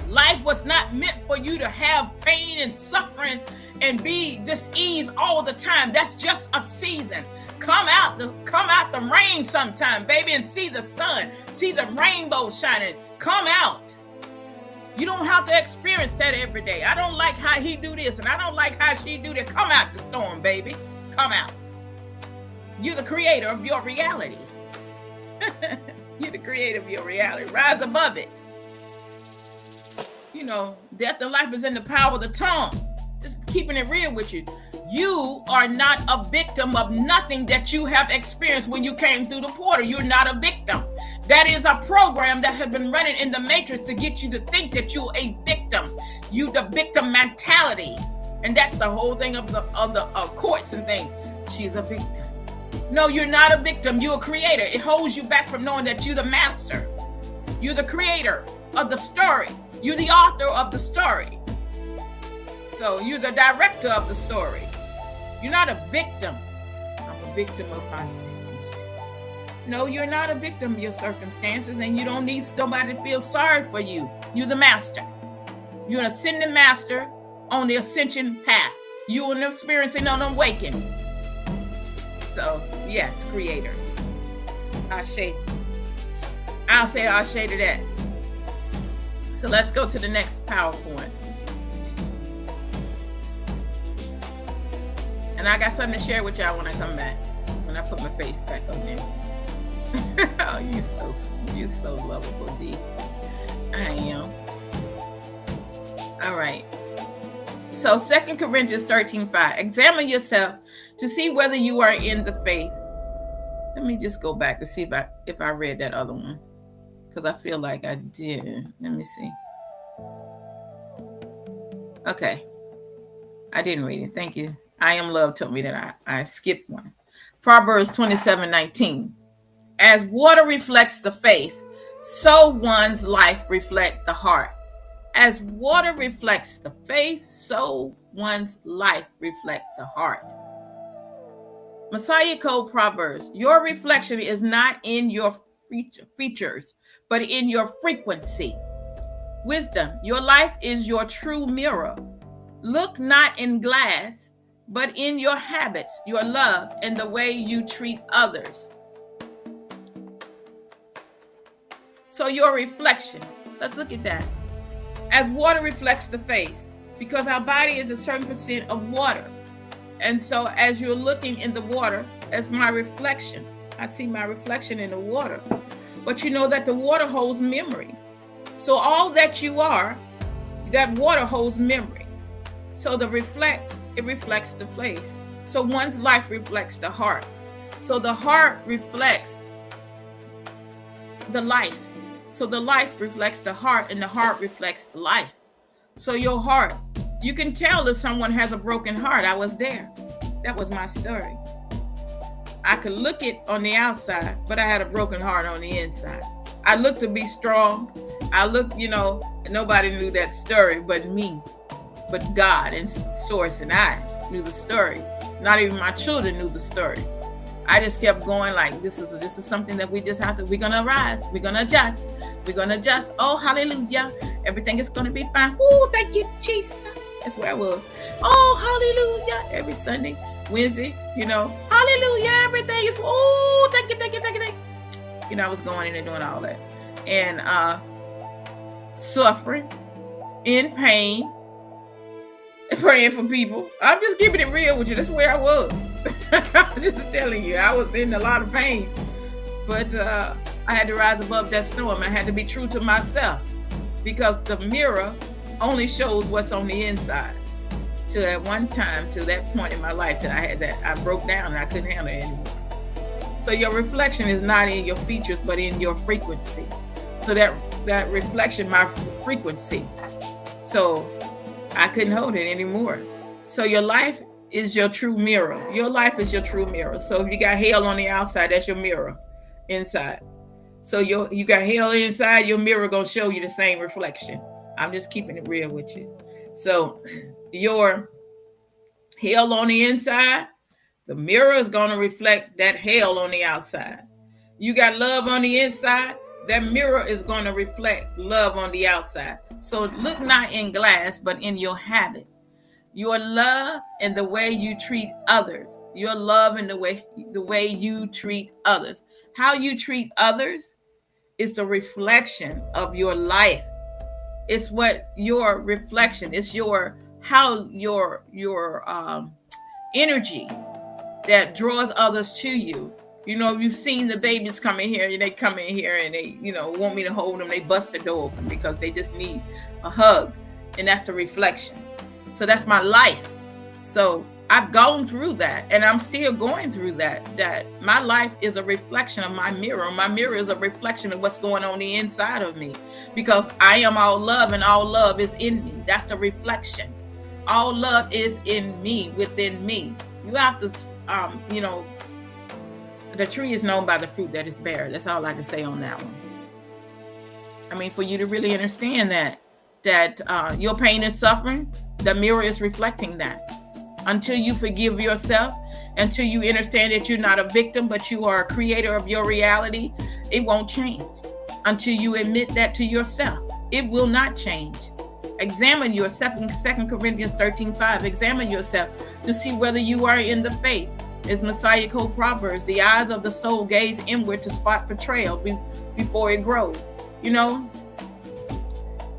Life was not meant for you to have pain and suffering and be dis-ease all the time. That's just a season. Come out the rain sometime, baby, and see the sun. See the rainbow shining. Come out. You don't have to experience that every day. I don't like how he do this, and I don't like how she do that. Come out the storm, baby. Come out. You're the creator of your reality. You're the creator of your reality. Rise above it. Death and life is in the power of the tongue. Just keeping it real with you. You are not a victim of nothing that you have experienced when you came through the portal. You're not a victim. That is a program that has been running in the matrix to get you to think that you're a victim. You the victim mentality. And that's the whole thing of the courts and things. She's a victim. No, you're not a victim. You're a creator. It holds you back from knowing that you're the master. You're the creator of the story. You're the author of the story. So you're the director of the story. You're not a victim. I'm a victim of my circumstances. No, you're not a victim of your circumstances, and you don't need nobody to feel sorry for you. You're the master. You're an ascending master on the ascension path. You're experiencing an awakening. So, yes, creators. I'll say Ashe to that. So let's go to the next PowerPoint. And I got something to share with y'all when I come back. When I put my face back on there. Oh, you so lovable, D. I am. All right. So 2 Corinthians 13:5. Examine yourself to see whether you are in the faith. Let me just go back to see if I read that other one, because I feel like I did. Let me see. Okay. I didn't read it. Thank you. I Am Love told me that I skipped one. Proverbs 27:19. As water reflects the face, so one's life reflects the heart. As water reflects the face, so one's life reflects the heart. Messiah Code Proverbs: your reflection is not in your features, but in your frequency. Wisdom: your life is your true mirror. Look not in glass, but in your habits, your love, and the way you treat others. So your reflection, let's look at that. As water reflects the face, because our body is a certain percent of water. And so as you're looking in the water, as my reflection, I see my reflection in the water. But you know that the water holds memory. So all that you are, that water holds memory. So it reflects the face. So one's life reflects the heart. So the heart reflects the life. So the life reflects the heart, and the heart reflects the life. So your heart, you can tell if someone has a broken heart. I was there. That was my story. I could look it on the outside, but I had a broken heart on the inside. I looked to be strong. I looked, nobody knew that story but me, but God and Source and I knew the story. Not even my children knew the story. I just kept going like, this is something that we just have to, we're going to rise. We're going to adjust. We're going to adjust. Oh, hallelujah. Everything is going to be fine. Oh, thank you, Jesus. That's where I was. Oh, hallelujah. Every Sunday, Wednesday, hallelujah. Everything is, oh, thank you. I was going in and doing all that. And suffering, in pain, praying for people. I'm just keeping it real with you. That's where I was. I'm just telling you, I was in a lot of pain. But I had to rise above that storm. I had to be true to myself, because the mirror only shows what's on the inside. To that one time, to that point in my life that I broke down and I couldn't handle it anymore. So your reflection is not in your features, but in your frequency. So that reflection, my frequency. So I couldn't hold it anymore. So your life is your true mirror. Your life is your true mirror. So if you got hell on the outside, that's your mirror inside. So you got hell inside, your mirror gonna show you the same reflection. I'm just keeping it real with you. So your hell on the inside, the mirror is gonna reflect that hell on the outside. You got love on the inside, that mirror is gonna reflect love on the outside. So look not in glass, but in your habit. Your love and the way you treat others. Your love and the way you treat others. How you treat others is a reflection of your life. It's what your reflection. It's your energy that draws others to you. You've seen the babies come in here, and they come in here and they, want me to hold them. They bust the door open because they just need a hug. And that's the reflection. So that's my life. So I've gone through that, and I'm still going through that. That my life is a reflection of my mirror. My mirror is a reflection of what's going on the inside of me, because I am all love, and all love is in me. That's the reflection. All love is in me, within me. You have to, the tree is known by the fruit that is bear. That's all I can say on that one. I mean, for you to really understand that your pain and suffering, the mirror is reflecting that. Until you forgive yourself, until you understand that you're not a victim, but you are a creator of your reality, it won't change. Until you admit that to yourself, it will not change. Examine yourself in 2 Corinthians 13:5. Examine yourself to see whether you are in the faith. As Messiah Code Proverbs, the eyes of the soul gaze inward to spot betrayal before it grows.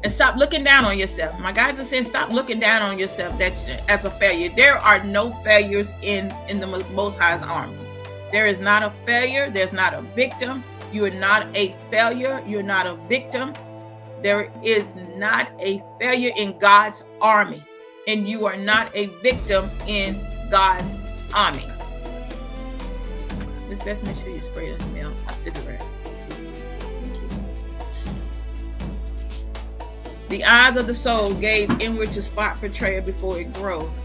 And stop looking down on yourself. My guys are saying, stop looking down on yourself as a failure. There are no failures in the Most High's army. There is not a failure. There's not a victim. You are not a failure. You're not a victim. There is not a failure in God's army. And you are not a victim in God's army. Let's best make sure you spray that smell cigarette. The eyes of the soul gaze inward to spot betrayal before it grows.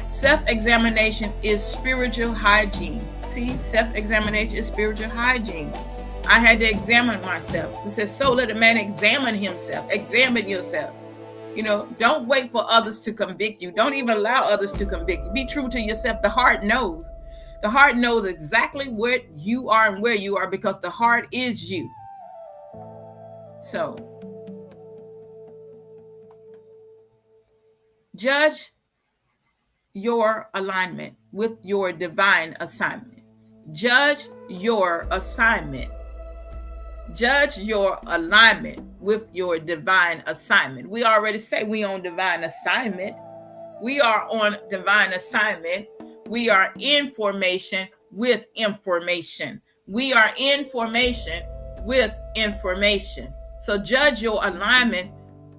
Self-examination is spiritual hygiene. See, self-examination is spiritual hygiene. I had to examine myself. It says, so let a man examine himself. Examine yourself. Don't wait for others to convict you. Don't even allow others to convict you. Be true to yourself. The heart knows. The heart knows exactly what you are and where you are, because the heart is you. So, judge your alignment with your divine assignment. Judge your assignment. Judge your alignment with your divine assignment. We already say we on divine assignment. We are on divine assignment. We are in formation with information. We are in formation with information. So judge your alignment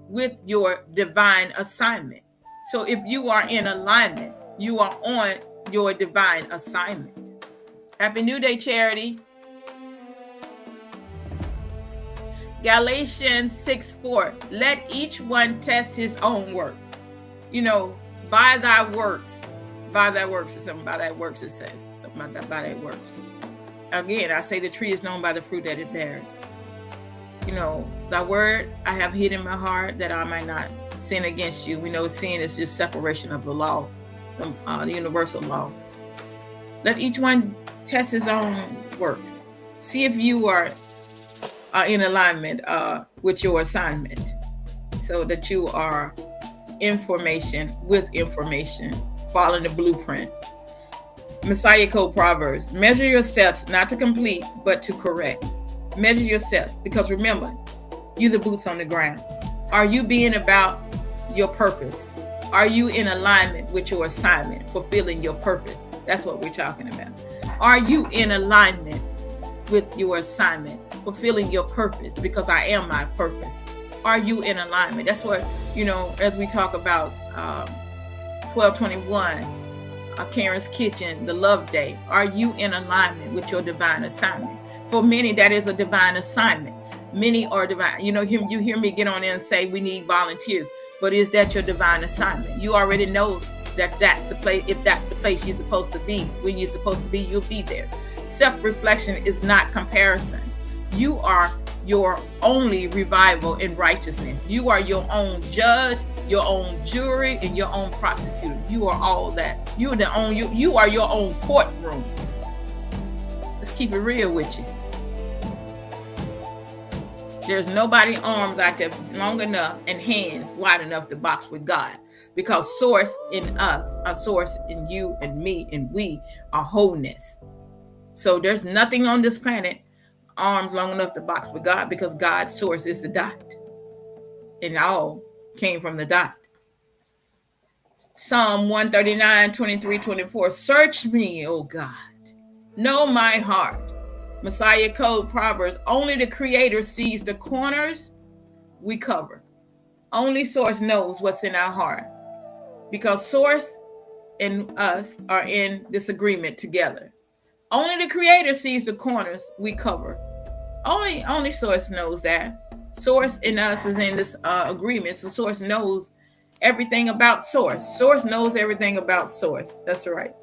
with your divine assignment. So if you are in alignment, you are on your divine assignment. Happy New Day, Charity. Galatians 6:4. Let each one test his own work. By thy works. By thy works is something. By thy works it says. Something about that. By thy works. Again, I say the tree is known by the fruit that it bears. Thy word I have hid in my heart that I might not sin against you. We know sin is just separation of the law, the universal law. Let each one test his own work. See if you are in alignment with your assignment, so that you are information with information, following the blueprint. Messiah Code Proverbs. Measure your steps, not to complete, but to correct. Measure your steps, because remember, you're the boots on the ground. Are you being about your purpose? Are you in alignment with your assignment, fulfilling your purpose? That's what we're talking about. Are you in alignment with your assignment, fulfilling your purpose? Because I am my purpose. Are you in alignment? That's what, as we talk about 1221, Karen's Kitchen, the Love Day. Are you in alignment with your divine assignment? For many, that is a divine assignment. Many are divine. You hear me get on there and say we need volunteers, but is that your divine assignment? You already know that that's the place. If that's the place you're supposed to be, when you're supposed to be, you'll be there. Self-reflection is not comparison. You are your only revival in righteousness. You are your own judge, your own jury, and your own prosecutor. You are all that. You are your own courtroom. Let's keep it real with you. There's nobody arms out there long enough and hands wide enough to box with God, because source in us, a source in you and me and we are wholeness. So there's nothing on this planet arms long enough to box with God, because God's source is the dot, and all came from the dot. Psalm 139, 23, 24. Search me, O God. Know my heart. Messiah Code Proverbs. Only the Creator sees the corners we cover. Only Source knows what's in our heart, because Source and us are in this agreement together. Only the Creator sees the corners we cover. Only Source knows that. Source in us is in this agreement. So Source knows everything about Source. Source knows everything about Source. That's right.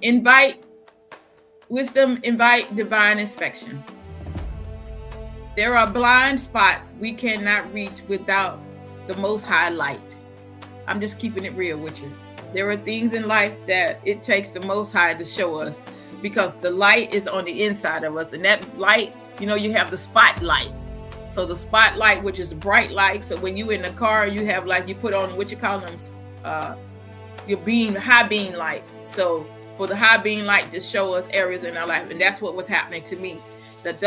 Invite wisdom, invite divine inspection. There are blind spots we cannot reach without the Most High light. I'm just keeping it real with you. There are things in life that it takes the Most High to show us, because the light is on the inside of us. And that light, you have the spotlight. So the spotlight, which is the bright light. So when you in the car, you have you put on what you call them, your high beam light. So for the high beam light to show us areas in our life. And that's what was happening to me. That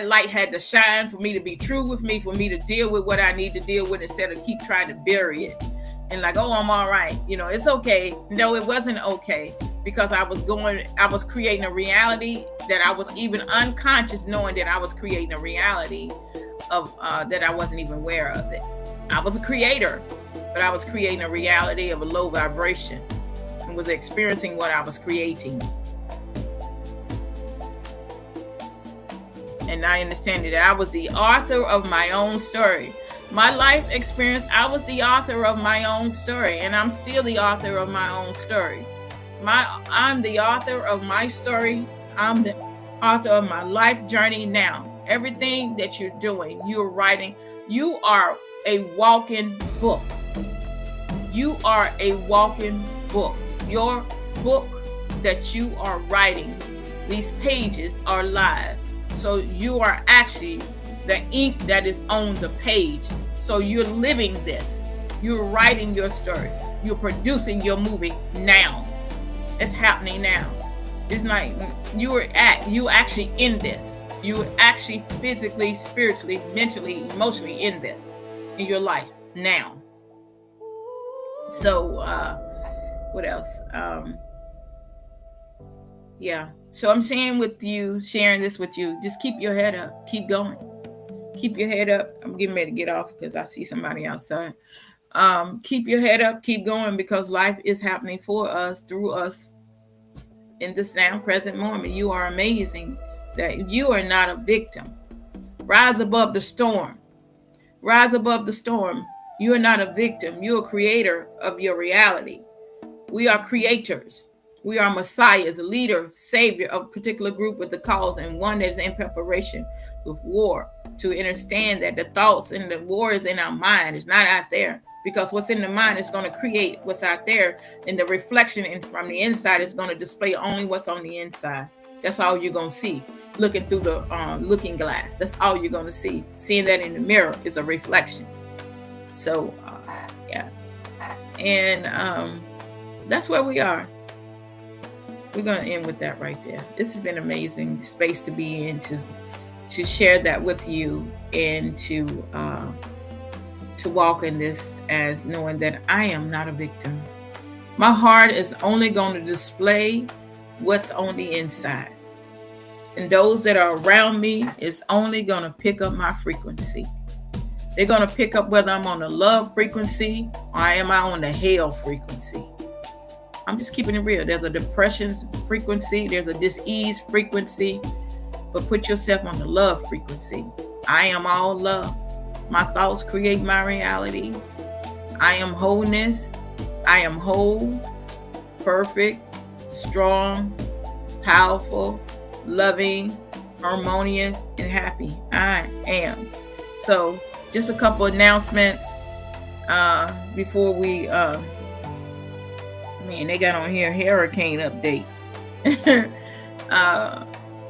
light had to shine for me to be true with me, for me to deal with what I need to deal with, instead of keep trying to bury it. And oh, I'm all right. It's okay. No, it wasn't okay, because I was creating a reality that I was even unconscious, knowing that I was creating a reality of that I wasn't even aware of it. I was a creator, but I was creating a reality of a low vibration, and was experiencing what I was creating. And I understand that I was the author of my own story. My life experience, I was the author of my own story, and I'm still the author of my own story. I'm the author of my story. I'm author of my life journey now. Everything that you're doing, you're writing, you are a walking book. You are a walking book. Your book that you are writing, these pages are live. So you are actually the ink that is on the page. So you're living this. You're writing your story. You're producing your movie now. It's happening now. It's like you actually in this. You actually physically, spiritually, mentally, emotionally in this in your life now. So what else? Yeah. So I'm sharing this with you. Just keep your head up. Keep going. Keep your head up. I'm getting ready to get off because I see somebody outside. Keep your head up. Keep going, because life is happening for us, through us, in this now present moment. You are amazing. That you are not a victim. Rise above the storm. Rise above the storm. You are not a victim. You're a creator of your reality. We are creators. We are messiahs, a leader, savior of a particular group with a cause, and one that is in preparation with war, to understand that the thoughts and the war is in our mind. It's not out there, because what's in the mind is going to create what's out there, and the reflection from the inside is going to display only what's on the inside. That's all you're going to see. Looking through the looking glass, that's all you're going to see. Seeing that in the mirror is a reflection. So yeah, and that's where we are. We're going to end with that right there. This has been an amazing space to be in, to share that with you, and to walk in this as knowing that I am not a victim. My heart is only going to display what's on the inside. And those that are around me is only going to pick up my frequency. They're going to pick up whether I'm on the love frequency or am I on the hell frequency. I'm just keeping it real. There's a depression frequency. There's a dis-ease frequency. But put yourself on the love frequency. I am all love. My thoughts create my reality. I am wholeness. I am whole, perfect, strong, powerful, loving, harmonious, and happy. I am. So just a couple announcements before we they got on here hurricane update.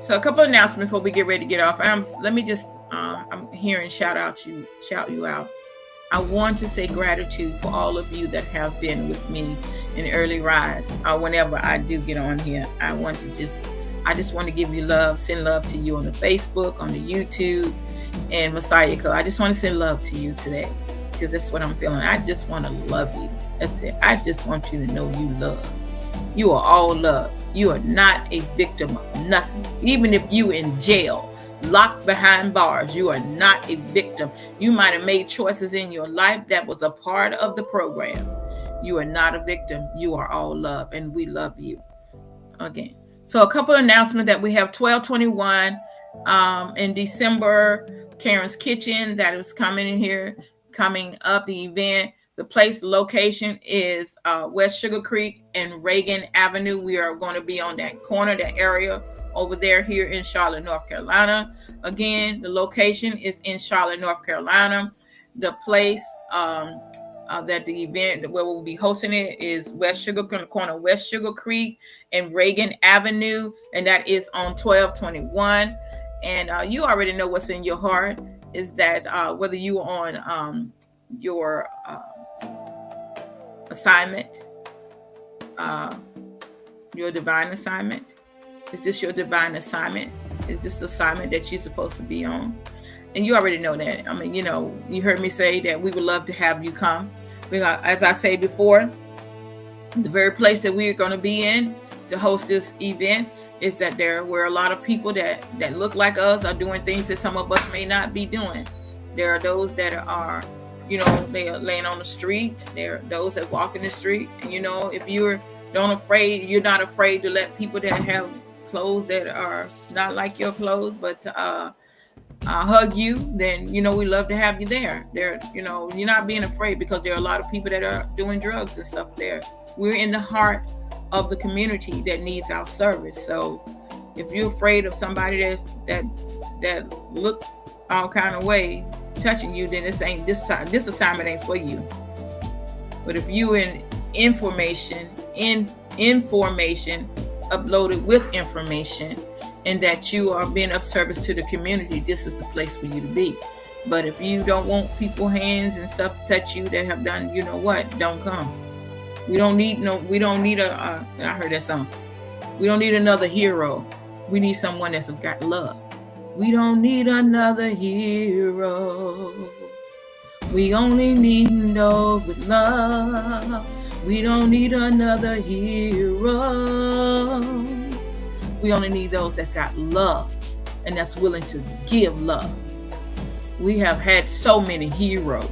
So a couple of announcements before we get ready to get off. Let me just I'm here and shout you out. I want to say gratitude for all of you that have been with me in Early Rise, or whenever I do get on here. I just want to give you love, send love to you on the Facebook, on the YouTube, and Messiah Co. I just want to send love to you today, because that's what I'm feeling. I just want to love you. That's it. I just want you to know you love. You are all love. You are not a victim of nothing. Even if you in jail, locked behind bars, you are not a victim. You might have made choices in your life that was a part of the program. You are not a victim. You are all love, and we love you. Again. So a couple of announcements that we have 1221 in December, Karen's Kitchen, that is coming in here, coming up, the event. The place location is West Sugar Creek and Reagan Avenue. We are going to be on that corner, that area over there here in Charlotte, North Carolina. Again, the location is in Charlotte, North Carolina. The place that the event where we'll be hosting it is West Sugar Creek and Reagan Avenue, and that is on 1221. And you already know what's in your heart is that whether you are on your assignment, your divine assignment. Is this your divine assignment? Is this the assignment that you're supposed to be on? And you already know that. I mean, you heard me say that we would love to have you come. As I said before, the very place that we're going to be in to host this event is that there were a lot of people that look like us are doing things that some of us may not be doing. There are those that are, they are laying on the street. There are those that walk in the street. And, if you're not afraid to let people that have clothes that are not like your clothes, but hug you, then, we love to have you there. You're not being afraid, because there are a lot of people that are doing drugs and stuff there. We're in the heart of the community that needs our service. So If you're afraid of somebody that look all kind of way touching you, then this assignment ain't for you. But if you in information uploaded with information, and that you are being of service to the community, this is the place for you to be. But if you don't want people hands and stuff to touch you that have done, you know what, don't come. We don't need I heard that song. We don't need another hero. We need someone that's got love. We don't need another hero. We only need those with love. We don't need another hero. We only need those that got love and that's willing to give love. We have had so many heroes,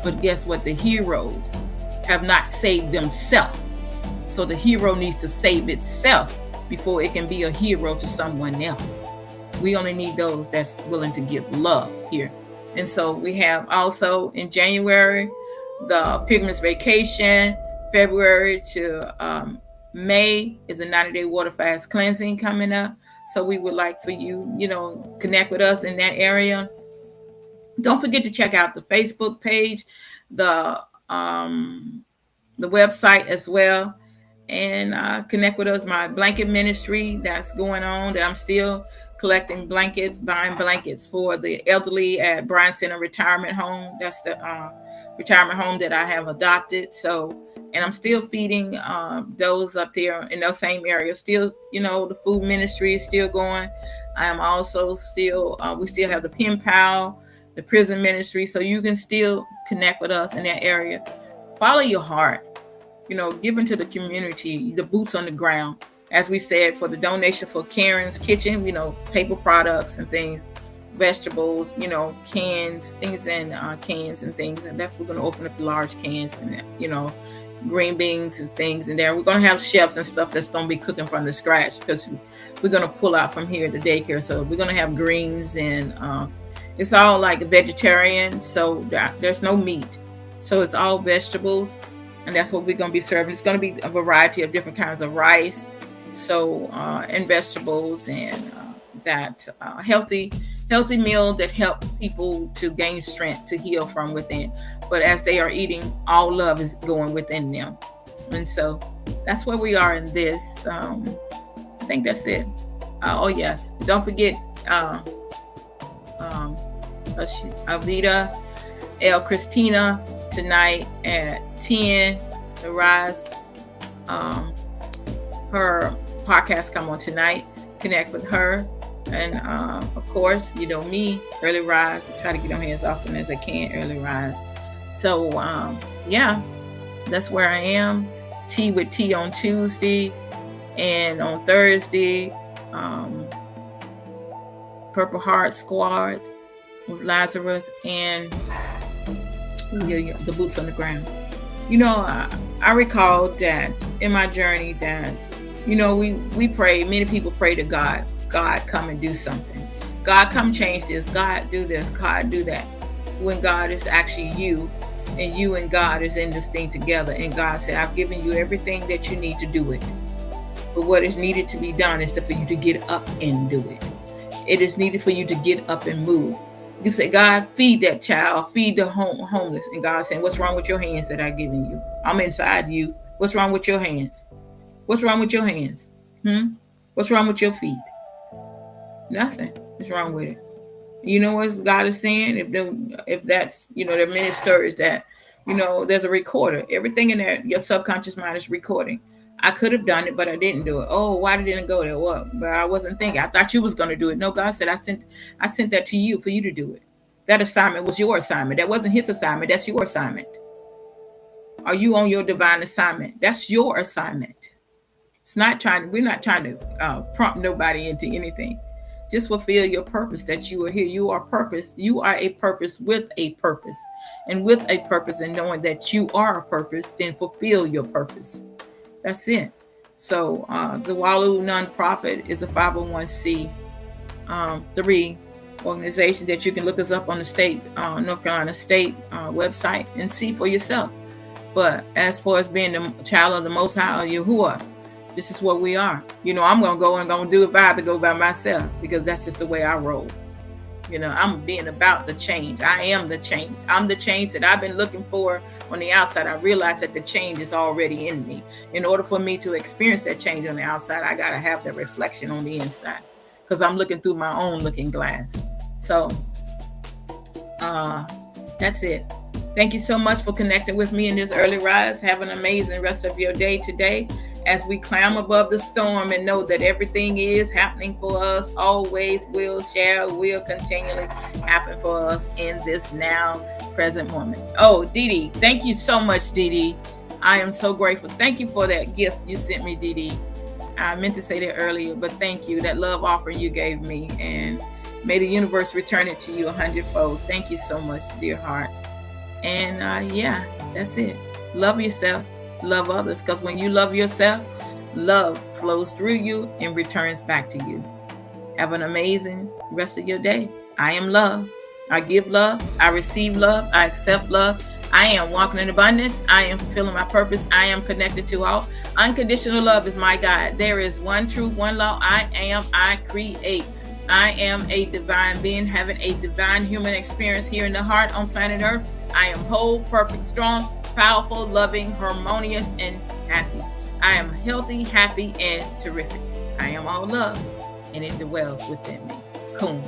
but guess what? The heroes have not saved themselves. So the hero needs to save itself before it can be a hero to someone else. We only need those that's willing to give love here. And so we have also in January, the Pilgrim's Vacation. February to May is a 90-day water fast cleansing coming up. So we would like for you, connect with us in that area. Don't forget to check out the Facebook page, the website as well, and connect with us. My blanket ministry that's going on, that I'm still collecting blankets, buying blankets for the elderly at Bryan Center Retirement Home. That's the retirement home that I have adopted. So, and I'm still feeding those up there in those same areas. Still, the food ministry is still going. I am also still, we still have the pen pal, the prison ministry. So you can still connect with us in that area. Follow your heart, give into the community, the boots on the ground. As we said, for the donation for Karen's Kitchen, paper products and things, vegetables, cans, things in cans and things. And that's, we're going to open up large cans and, green beans and things in there. We're going to have chefs and stuff that's going to be cooking from the scratch, because we're going to pull out from here at the daycare. So we're going to have greens, and it's all like vegetarian. So there's no meat. So it's all vegetables. And that's what we're going to be serving. It's going to be a variety of different kinds of rice, so and vegetables, and that healthy meal that help people to gain strength, to heal from within. But as they are eating, all love is going within them. And so that's where we are in this. I think that's it. Don't forget Avita El Christina tonight at 10. The Rise, her podcast come on tonight. Connect with her. And of course, me, Early Rise. I try to get on here as often as I can, Early Rise. So that's where I am. Tea with Tea on Tuesday, and on Thursday, Purple Heart Squad with Lazarus, and the boots on the ground. I recall that in my journey that, we pray, many people pray to God, come and do something. God, come change this. God, do this. God, do that. When God is actually you, and you and God is in this thing together. And God said, I've given you everything that you need to do it. But what is needed to be done is for you to get up and do it. It is needed for you to get up and move. You say, God, feed that child, feed the homeless. And God saying, what's wrong with your hands that I've given you? I'm inside you. What's wrong with your hands? What's wrong with your hands? What's wrong with your feet? Nothing is wrong with it. You know what God is saying? If that's, the minister is that, there's a recorder. Everything in there, your subconscious mind is recording. I could have done it, but I didn't do it. Oh, why didn't it go there? Well, but I wasn't thinking. I thought you was going to do it. No, God said, I sent that to you for you to do it. That assignment was your assignment. That wasn't his assignment. That's your assignment. Are you on your divine assignment? That's your assignment. We're not trying to prompt nobody into anything. Just fulfill your purpose that you are here. You are purpose. You are a purpose with a purpose. And with a purpose, and knowing that you are a purpose, then fulfill your purpose. That's it. So the Walu nonprofit is a 501c3 organization that you can look us up on the state, North Carolina state website, and see for yourself. But as far as being the child of the Most High, Yahuwah, This is what we are. I'm gonna go and gonna do it if I have to go by myself, because that's just the way I roll. I'm being about the change. I am the change. I'm the change that I've been looking for on the outside. I realize that the change is already in me. In order for me to experience that change on the outside, I gotta have the reflection on the inside, because I'm looking through my own looking glass. So that's it. Thank you so much for connecting with me in this early rise. Have an amazing rest of your day today as we climb above the storm and know that everything is happening for us, always will continually happen for us in this now present moment. Oh, Dee Dee, thank you so much, Dee Dee. I am so grateful. Thank you for that gift you sent me, Dee Dee. I meant to say that earlier, but thank you. That love offering you gave me, and may the universe return it to you 100-fold. Thank you so much, dear heart. And yeah, that's it. Love yourself, love others, because when you love yourself, love flows through you and returns back to you. Have an amazing rest of your day. I am love. I give love. I receive love. I accept love. I am walking in abundance. I am fulfilling my purpose. I am connected to all. Unconditional love is my guide. There is one truth, one law. I create. I am a divine being having a divine human experience here in the heart on planet Earth. I am whole, perfect, strong, powerful, loving, harmonious, and happy. I am healthy, happy, and terrific. I am all love, and it dwells within me. Cool.